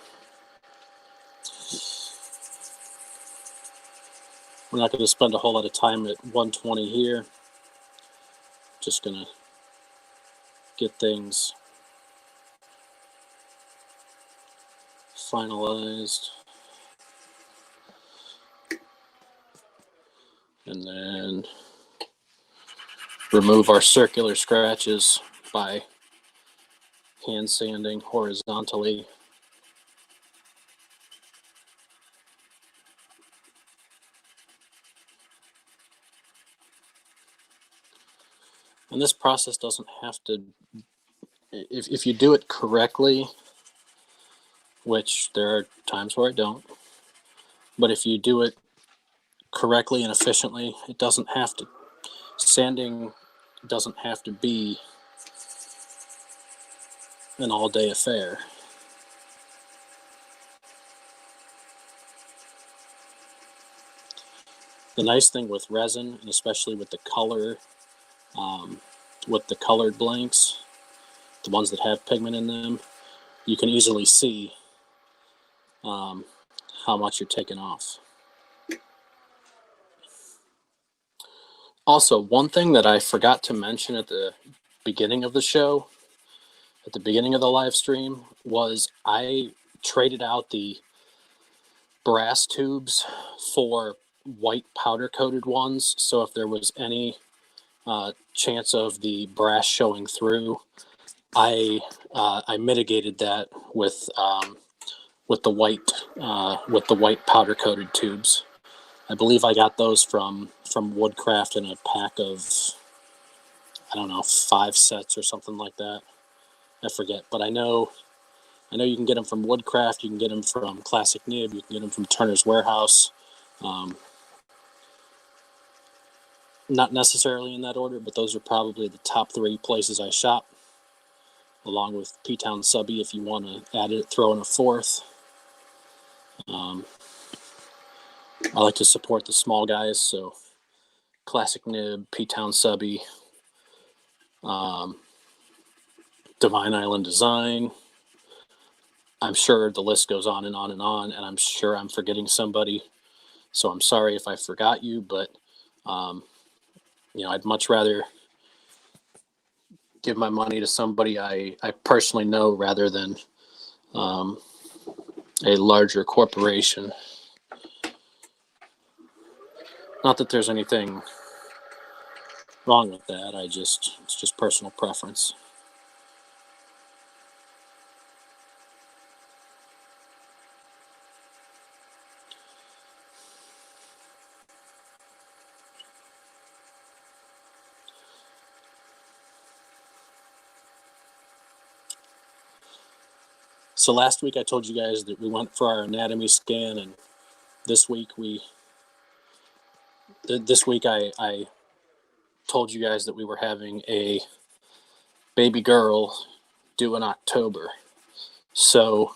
Speaker 1: We're not going to spend a whole lot of time at 120 here. Just going to get things finalized. And then remove our circular scratches by hand sanding horizontally. And this process doesn't have to, if you do it correctly, which there are times where I don't, but if you do it correctly and efficiently, it doesn't have to, sanding doesn't have to be an all-day affair. The nice thing with resin, and especially with the color, with the colored blanks, the ones that have pigment in them, you can easily see how much you're taking off. Also, one thing that I forgot to mention at the beginning of the show, at the beginning of the live stream, was I traded out the brass tubes for white powder coated ones. So if there was any chance of the brass showing through, I mitigated that with the white powder coated tubes. I believe I got those from Woodcraft in a pack of, I don't know, 5 sets or something like that. I forget, but I know you can get them from Woodcraft. You can get them from Classic Nib. You can get them from Turner's Warehouse. Not necessarily in that order, but those are probably the top 3 places I shop, along with P-Town Subby if you want to add it, throw in a 4th. I like to support the small guys, so Classic Nib, P-Town Subby, Divine Island Design. I'm sure the list goes on and on and on, and I'm sure I'm forgetting somebody. So I'm sorry if I forgot you, but I'd much rather give my money to somebody I personally know rather than a larger corporation. Not that there's anything wrong with that. It's just personal preference. So last week I told you guys that we went for our anatomy scan, and this week I told you guys that we were having a baby girl due in October. So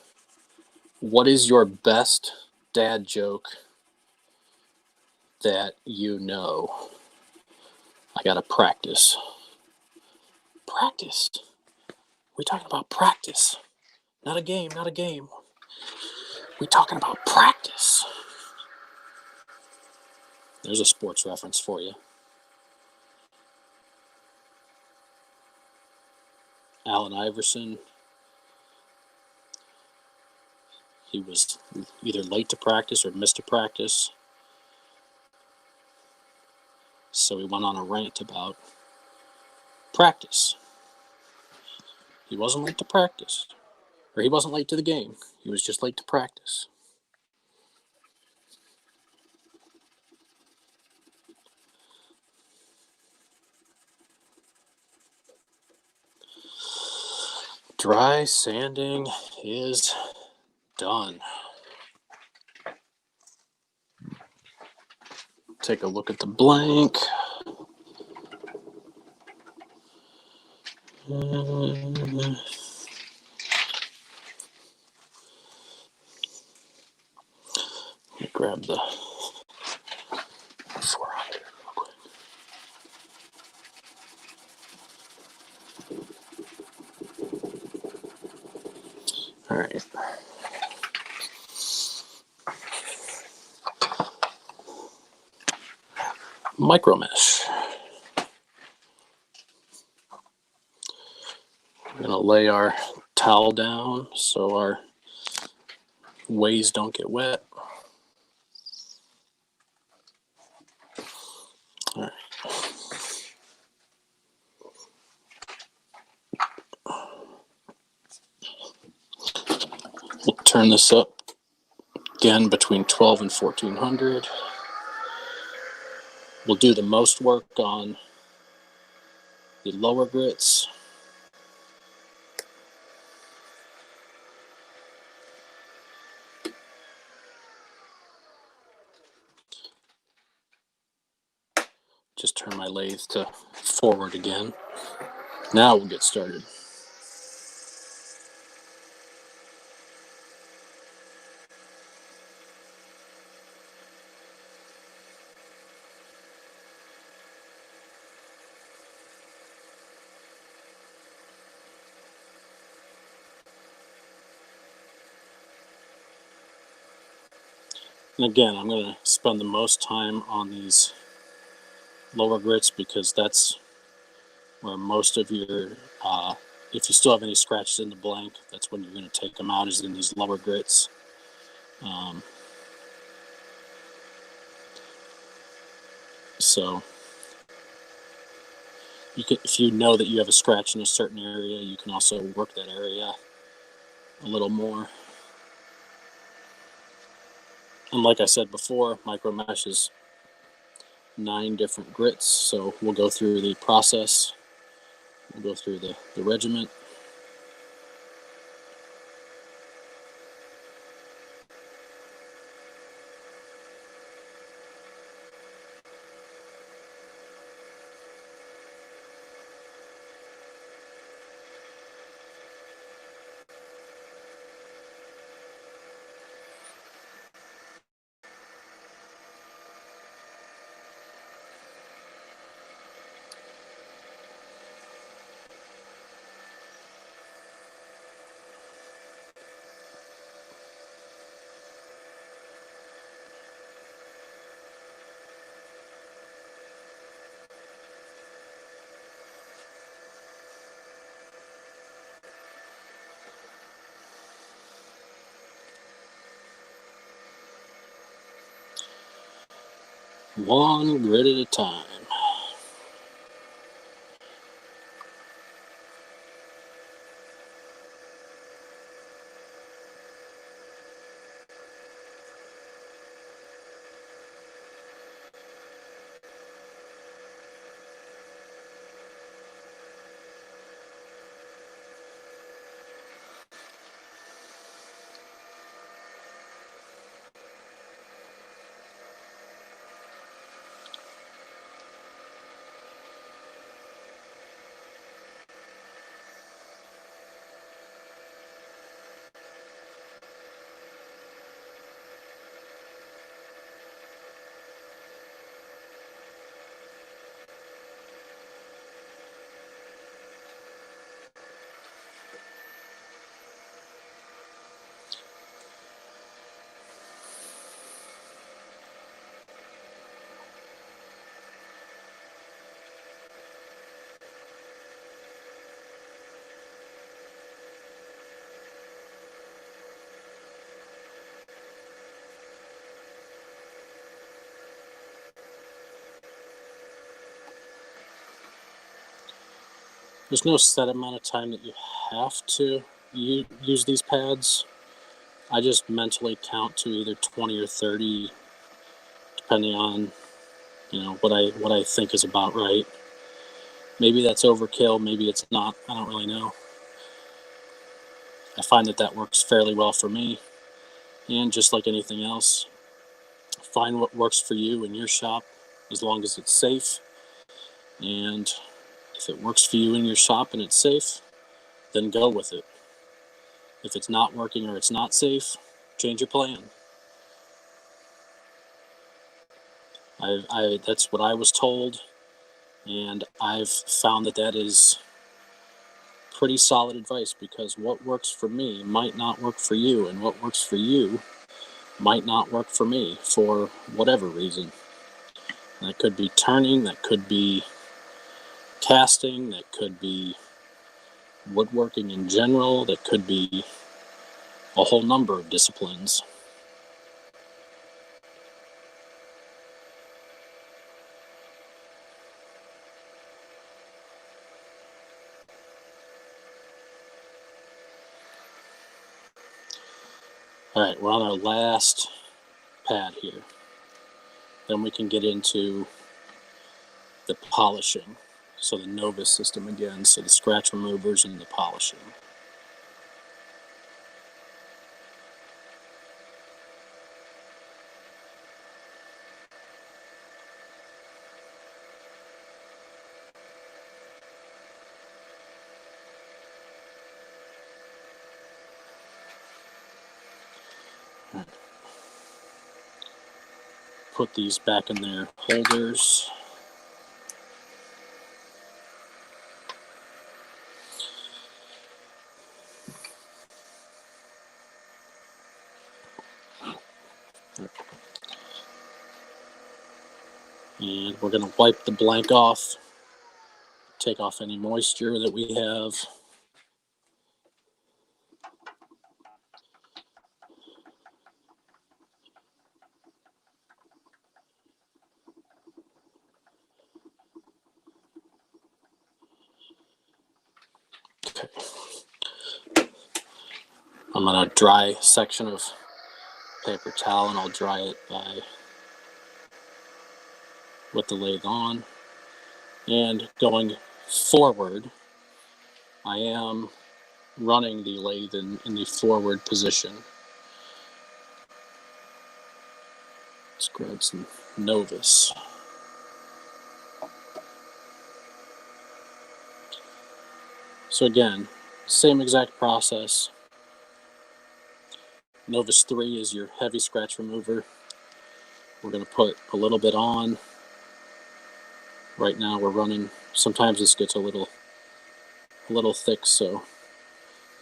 Speaker 1: what is your best dad joke that you know? I gotta practice. Practice? We talking about practice. Not a game, not a game. We talking about practice. There's a sports reference for you. Allen Iverson. He was either late to practice or missed a practice. So he went on a rant about practice. He wasn't late to practice. Or he wasn't late to the game. He was just late to practice. Dry sanding is done. Take a look at the blank. Let me grab the 400 real quick. All right. Micro mesh. We're going to lay our towel down so our ways don't get wet. All right. We'll turn this up again between 12 and 1400. We'll do the most work on the lower grits. Just turn my lathe to forward again. Now we'll get started. And again, I'm going to spend the most time on these lower grits because that's where most of your, if you still have any scratches in the blank, that's when you're going to take them out, is in these lower grits. So you can, if you know that you have a scratch in a certain area, you can also work that area a little more. And like I said before, micro mesh is 9 different grits, so we'll go through the process. We'll go through the regiment. One grit at a time. There's no set amount of time that you have to use these pads. I just mentally count to either 20 or 30, depending on, you know, what I think is about right. Maybe that's overkill, maybe it's not. I don't really know. I find that works fairly well for me. And just like anything else, find what works for you in your shop, as long as it's safe. And if it works for you in your shop and it's safe, then go with it. If it's not working or it's not safe, change your plan. That's what I was told, and I've found that is pretty solid advice, because what works for me might not work for you, and what works for you might not work for me for whatever reason. That could be turning, that could be casting, that could be woodworking in general, that could be a whole number of disciplines. Alright, we're on our last pad here. Then we can get into the polishing. So the Novus system again, so the scratch removers and the polishing. Put these back in their holders. And we're going to wipe the blank off, take off any moisture that we have. I'm on a dry section of paper towel, and I'll dry it with the lathe on. And going forward, I am running the lathe in the forward position. Let's grab some Novus. So again, same exact process. Novus 3 is your heavy scratch remover. We're going to put a little bit on. Right now we're running, sometimes this gets a little thick, so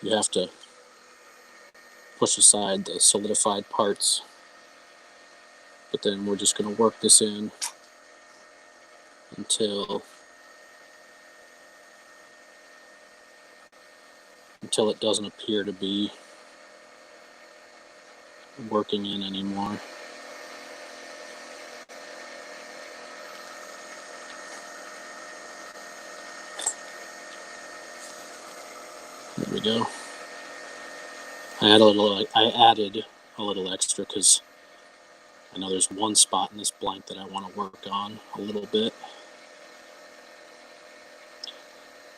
Speaker 1: you have to push aside the solidified parts. But then we're just going to work this in until it doesn't appear to be working in anymore. There we go. I added a little extra because I know there's one spot in this blank that I want to work on a little bit.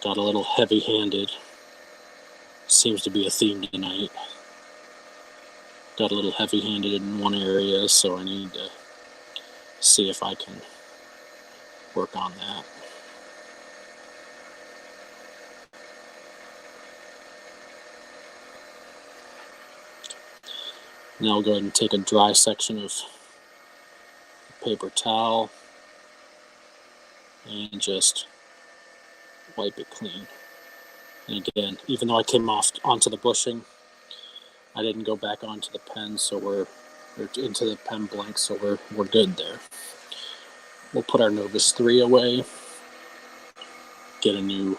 Speaker 1: Got a little heavy-handed. Seems to be a theme tonight. Got a little heavy-handed in one area, so I need to see if I can work on that. Now I'll go ahead and take a dry section of paper towel and just wipe it clean. And again, even though I came off onto the bushing, I didn't go back onto the pen, so we're into the pen blank, so we're good there. We'll put our Novus 3 away, get a new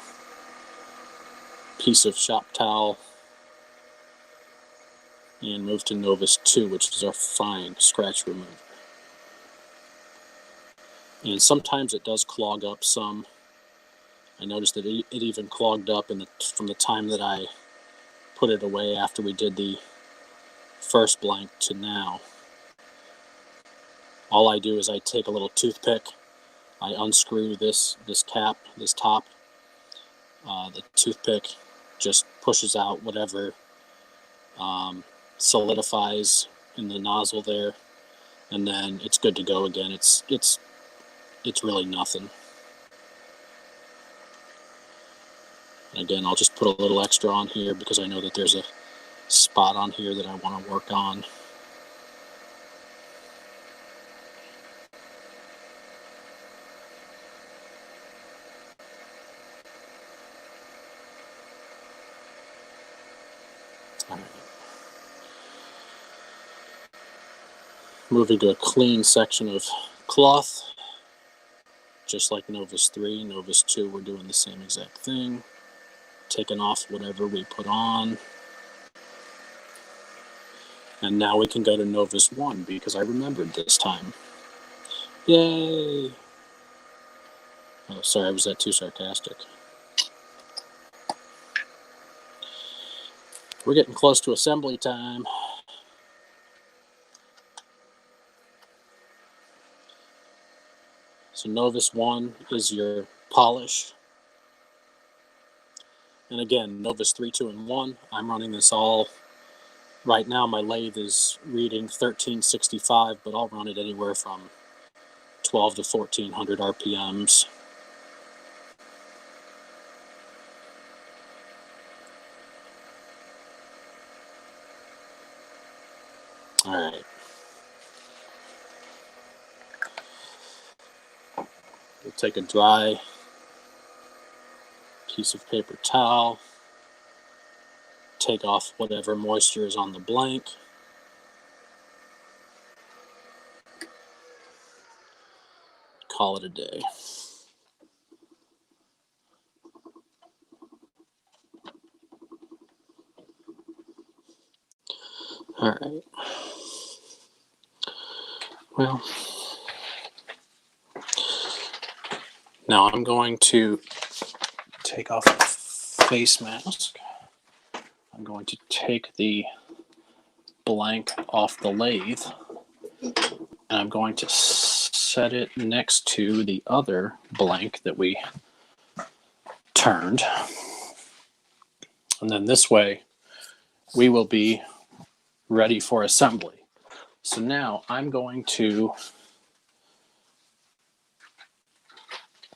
Speaker 1: piece of shop towel, and move to Novus 2, which is our fine scratch remover. And sometimes it does clog up some. I noticed that it even clogged up from the time that I put it away after we did the first blank to now. All I do is I take a little toothpick, I unscrew this cap, this top. The toothpick just pushes out whatever solidifies in the nozzle there, and then it's good to go again. It's really nothing. And again, I'll just put a little extra on here because I know that there's a spot on here that I want to work on. All right. Moving to a clean section of cloth, just like Novus 3, Novus 2, we're doing the same exact thing. Taking off whatever we put on. And now we can go to Novus 1 because I remembered this time. Yay! Oh, sorry, was that too sarcastic? We're getting close to assembly time. So Novus 1 is your polish. And again, Novus 3, 2, and 1, I'm running this all. Right now my lathe is reading 1365, but I'll run it anywhere from 12 to 1400 RPMs. All right. We'll take a dry piece of paper towel, take off whatever moisture is on the blank. Call it a day. All right. Well, now I'm going to take off the face mask. I'm going to take the blank off the lathe, and I'm going to set it next to the other blank that we turned. And then this way, we will be ready for assembly. So now I'm going to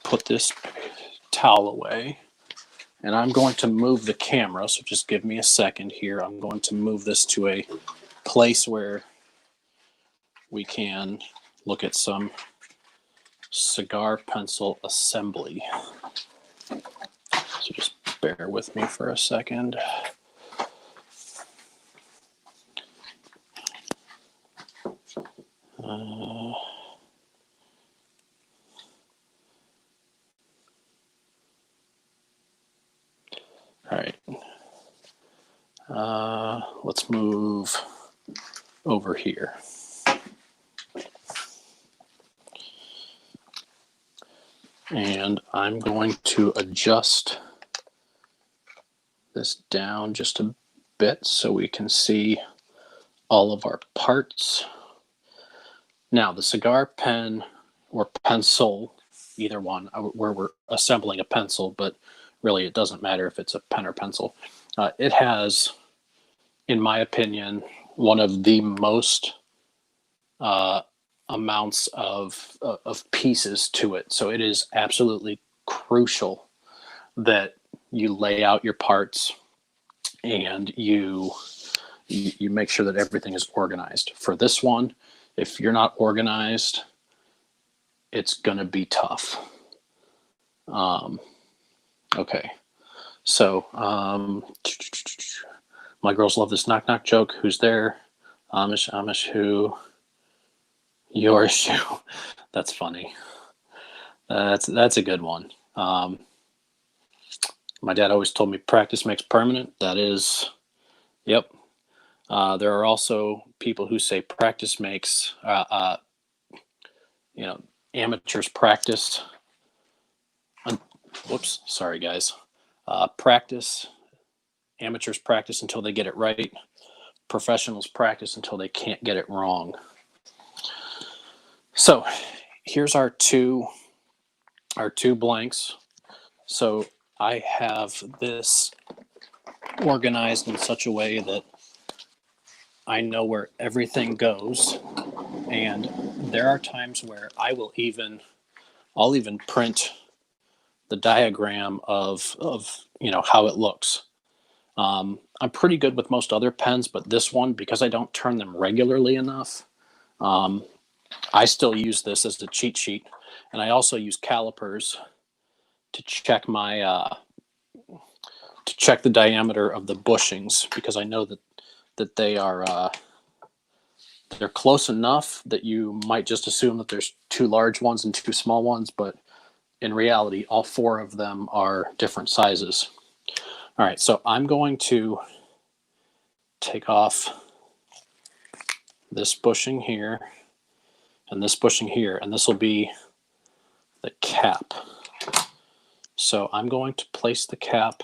Speaker 1: put this towel away, and I'm going to move the camera. So just give me a second here. I'm going to move this to a place where we can look at some cigar pencil assembly. So just bear with me for a second. All right. Let's move over here. And I'm going to adjust this down just a bit so we can see all of our parts. Now, the cigar pen or pencil, either one, where we're assembling a pencil, but really it doesn't matter if it's a pen or pencil. It has, in my opinion, one of the most amounts of pieces to it. So it is absolutely crucial that you lay out your parts and you make sure that everything is organized. For this one, if you're not organized, it's going to be tough. Okay. So, my girls love this knock knock joke. Who's there? Amish who? Your shoe. That's funny. That's a good one. My dad always told me practice makes permanent. That is, yep. There are also people who say practice makes, amateurs practice. Whoops, sorry guys. Amateurs practice until they get it right. Professionals practice until they can't get it wrong. So here's our two blanks. So I have this organized in such a way that I know where everything goes. And there are times where I'll even print the diagram of how it looks. I'm pretty good with most other pens, but this one, because I don't turn them regularly enough, I still use this as a cheat sheet. And I also use calipers to check my check the diameter of the bushings, because I know that they are they're close enough that you might just assume that there's two large ones and two small ones, but in reality, all four of them are different sizes. All right, so I'm going to take off this bushing here and this bushing here, and this will be the cap. So I'm going to place the cap.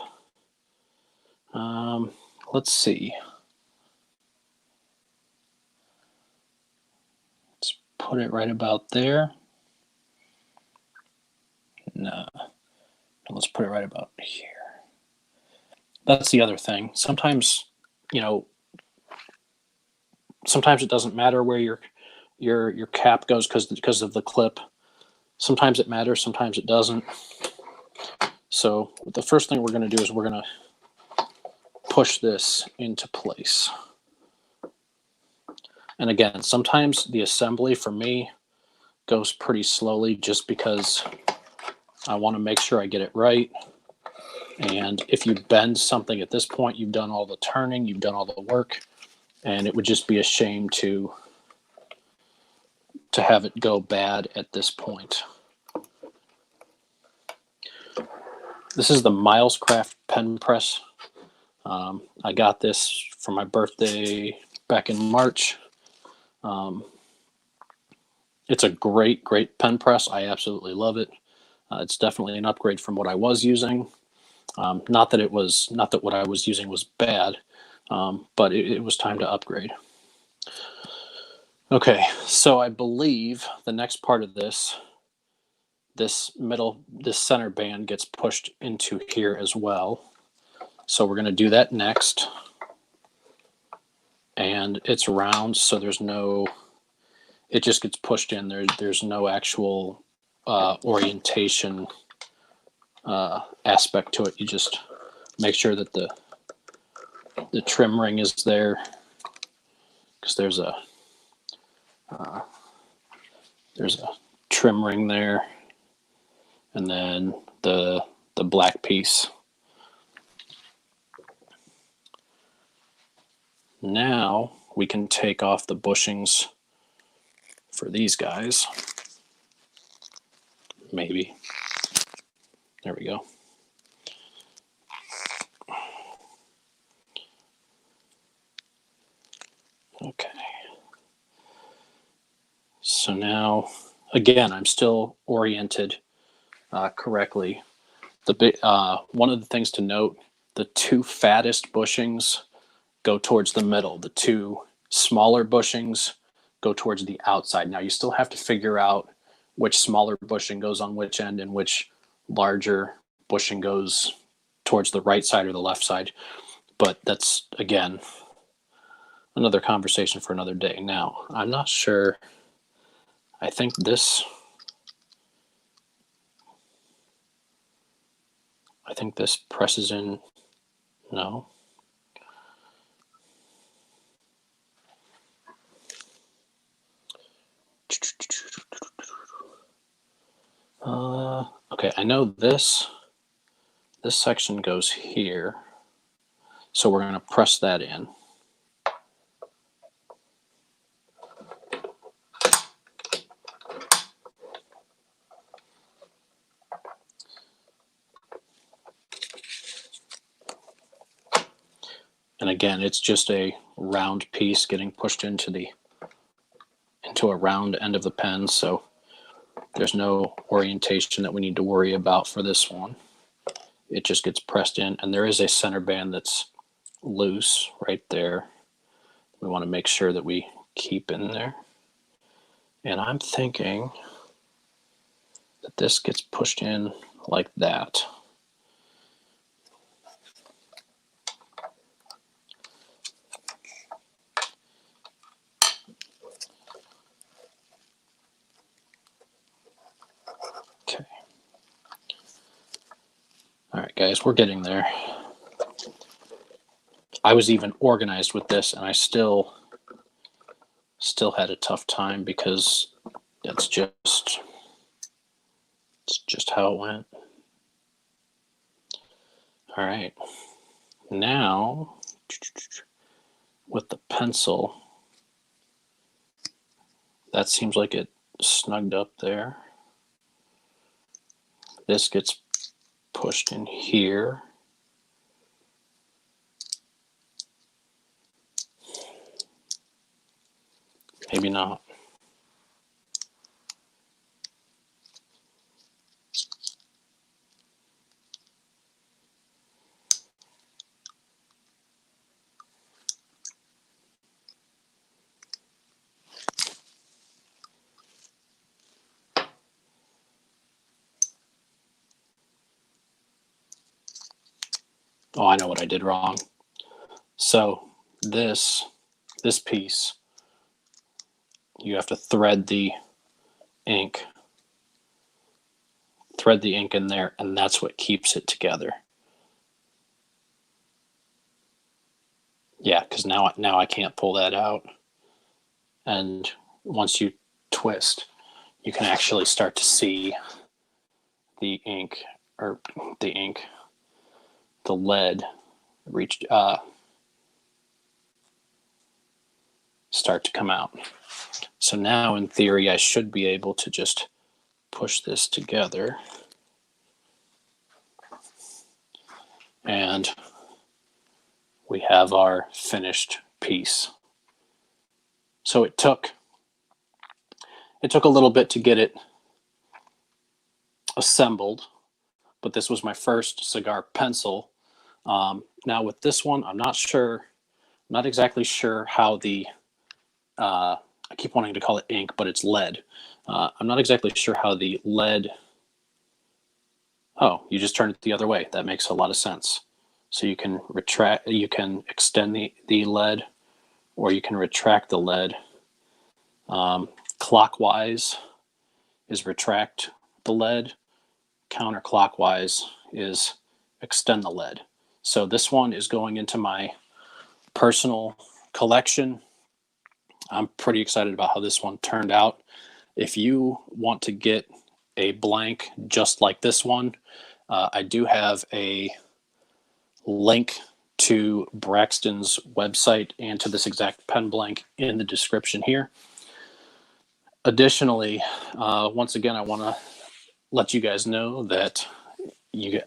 Speaker 1: Let's see. Let's put it right about there. No. Let's put it right about here. That's the other thing. Sometimes, sometimes it doesn't matter where your cap goes because of the clip. Sometimes it matters, sometimes it doesn't. So the first thing we're going to do is we're going to push this into place. And again, sometimes the assembly for me goes pretty slowly just because I want to make sure I get it right. And if you bend something at this point, you've done all the turning, you've done all the work, and it would just be a shame to have it go bad at this point. This is the Milescraft pen press. I got this for my birthday back in March. It's a great pen press. I absolutely love it. It's definitely an upgrade from what I was using. Not that what I was using was bad. but it was time to upgrade. Okay, so I believe the next part of this center band gets pushed into here as well. So we're going to do that next. And it's round, so it just gets pushed in. There's no actual orientation aspect to it. You just make sure that the trim ring is there, because there's a trim ring there, and then the black piece. Now we can take off the bushings for these guys. Maybe. There we go. Okay. So now, again, I'm still oriented correctly. One of the things to note, the two fattest bushings go towards the middle. The two smaller bushings go towards the outside. Now you still have to figure out which smaller bushing goes on which end and which larger bushing goes towards the right side or the left side. But that's, again, another conversation for another day. Now, I'm not sure. I think this presses in. No. Okay, I know this section goes here, so we're going to press that in. And again, it's just a round piece getting pushed into a round end of the pen, so there's no orientation that we need to worry about for this one. It just gets pressed in, and there is a center band that's loose right there. We want to make sure that we keep in there. And I'm thinking that this gets pushed in like that. Okay. All right, guys, we're getting there. I was even organized with this, and I still had a tough time because it's just how it went. All right. Now, with the pencil, that seems like it snugged up there. This gets pushed in here. Maybe not. Oh, I know what I did wrong. So this piece, you have to thread the ink in there, and that's what keeps it together. Yeah, because now I can't pull that out. And once you twist, you can actually start to see the lead start to come out. So now, in theory, I should be able to just push this together, and we have our finished piece. So it took a little bit to get it assembled, but this was my first cigar pencil. Now with this one, I'm not sure not exactly sure how the, I keep wanting to call it ink, but it's lead. I'm not exactly sure how the lead, oh, you just turn it the other way. That makes a lot of sense. So you can retract, you can extend the lead, or you can retract the lead. Clockwise is retract the lead. Counterclockwise is extend the lead. So this one is going into my personal collection. I'm pretty excited about how this one turned out. If you want to get a blank just like this one, I do have a link to Braxton's website and to this exact pen blank in the description here. Additionally, once again, I want to let you guys know that we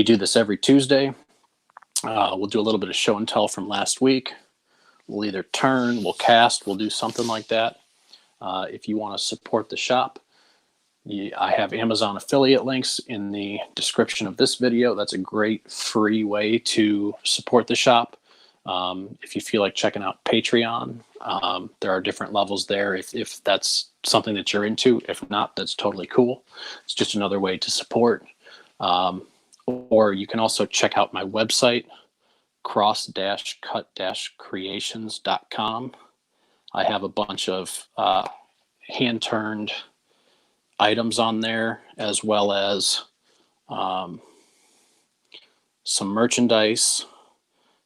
Speaker 1: do this every Tuesday. We'll do a little bit of show and tell from last week. We'll either turn, we'll cast, we'll do something like that. If you want to support the shop, I have Amazon affiliate links in the description of this video. That's a great free way to support the shop. If you feel like checking out Patreon, there are different levels there if that's something that you're into. If not, that's totally cool. It's just another way to support. Or you can also check out my website, cross-cut-creations.com. I have a bunch of hand-turned items on there, as well as some merchandise.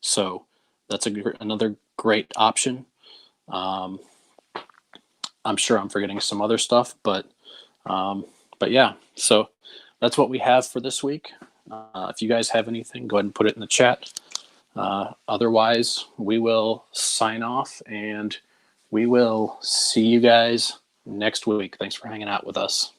Speaker 1: So that's another great option. I'm sure I'm forgetting some other stuff, but yeah, so that's what we have for this week. If you guys have anything, go ahead and put it in the chat. Otherwise, we will sign off, and we will see you guys next week. Thanks for hanging out with us.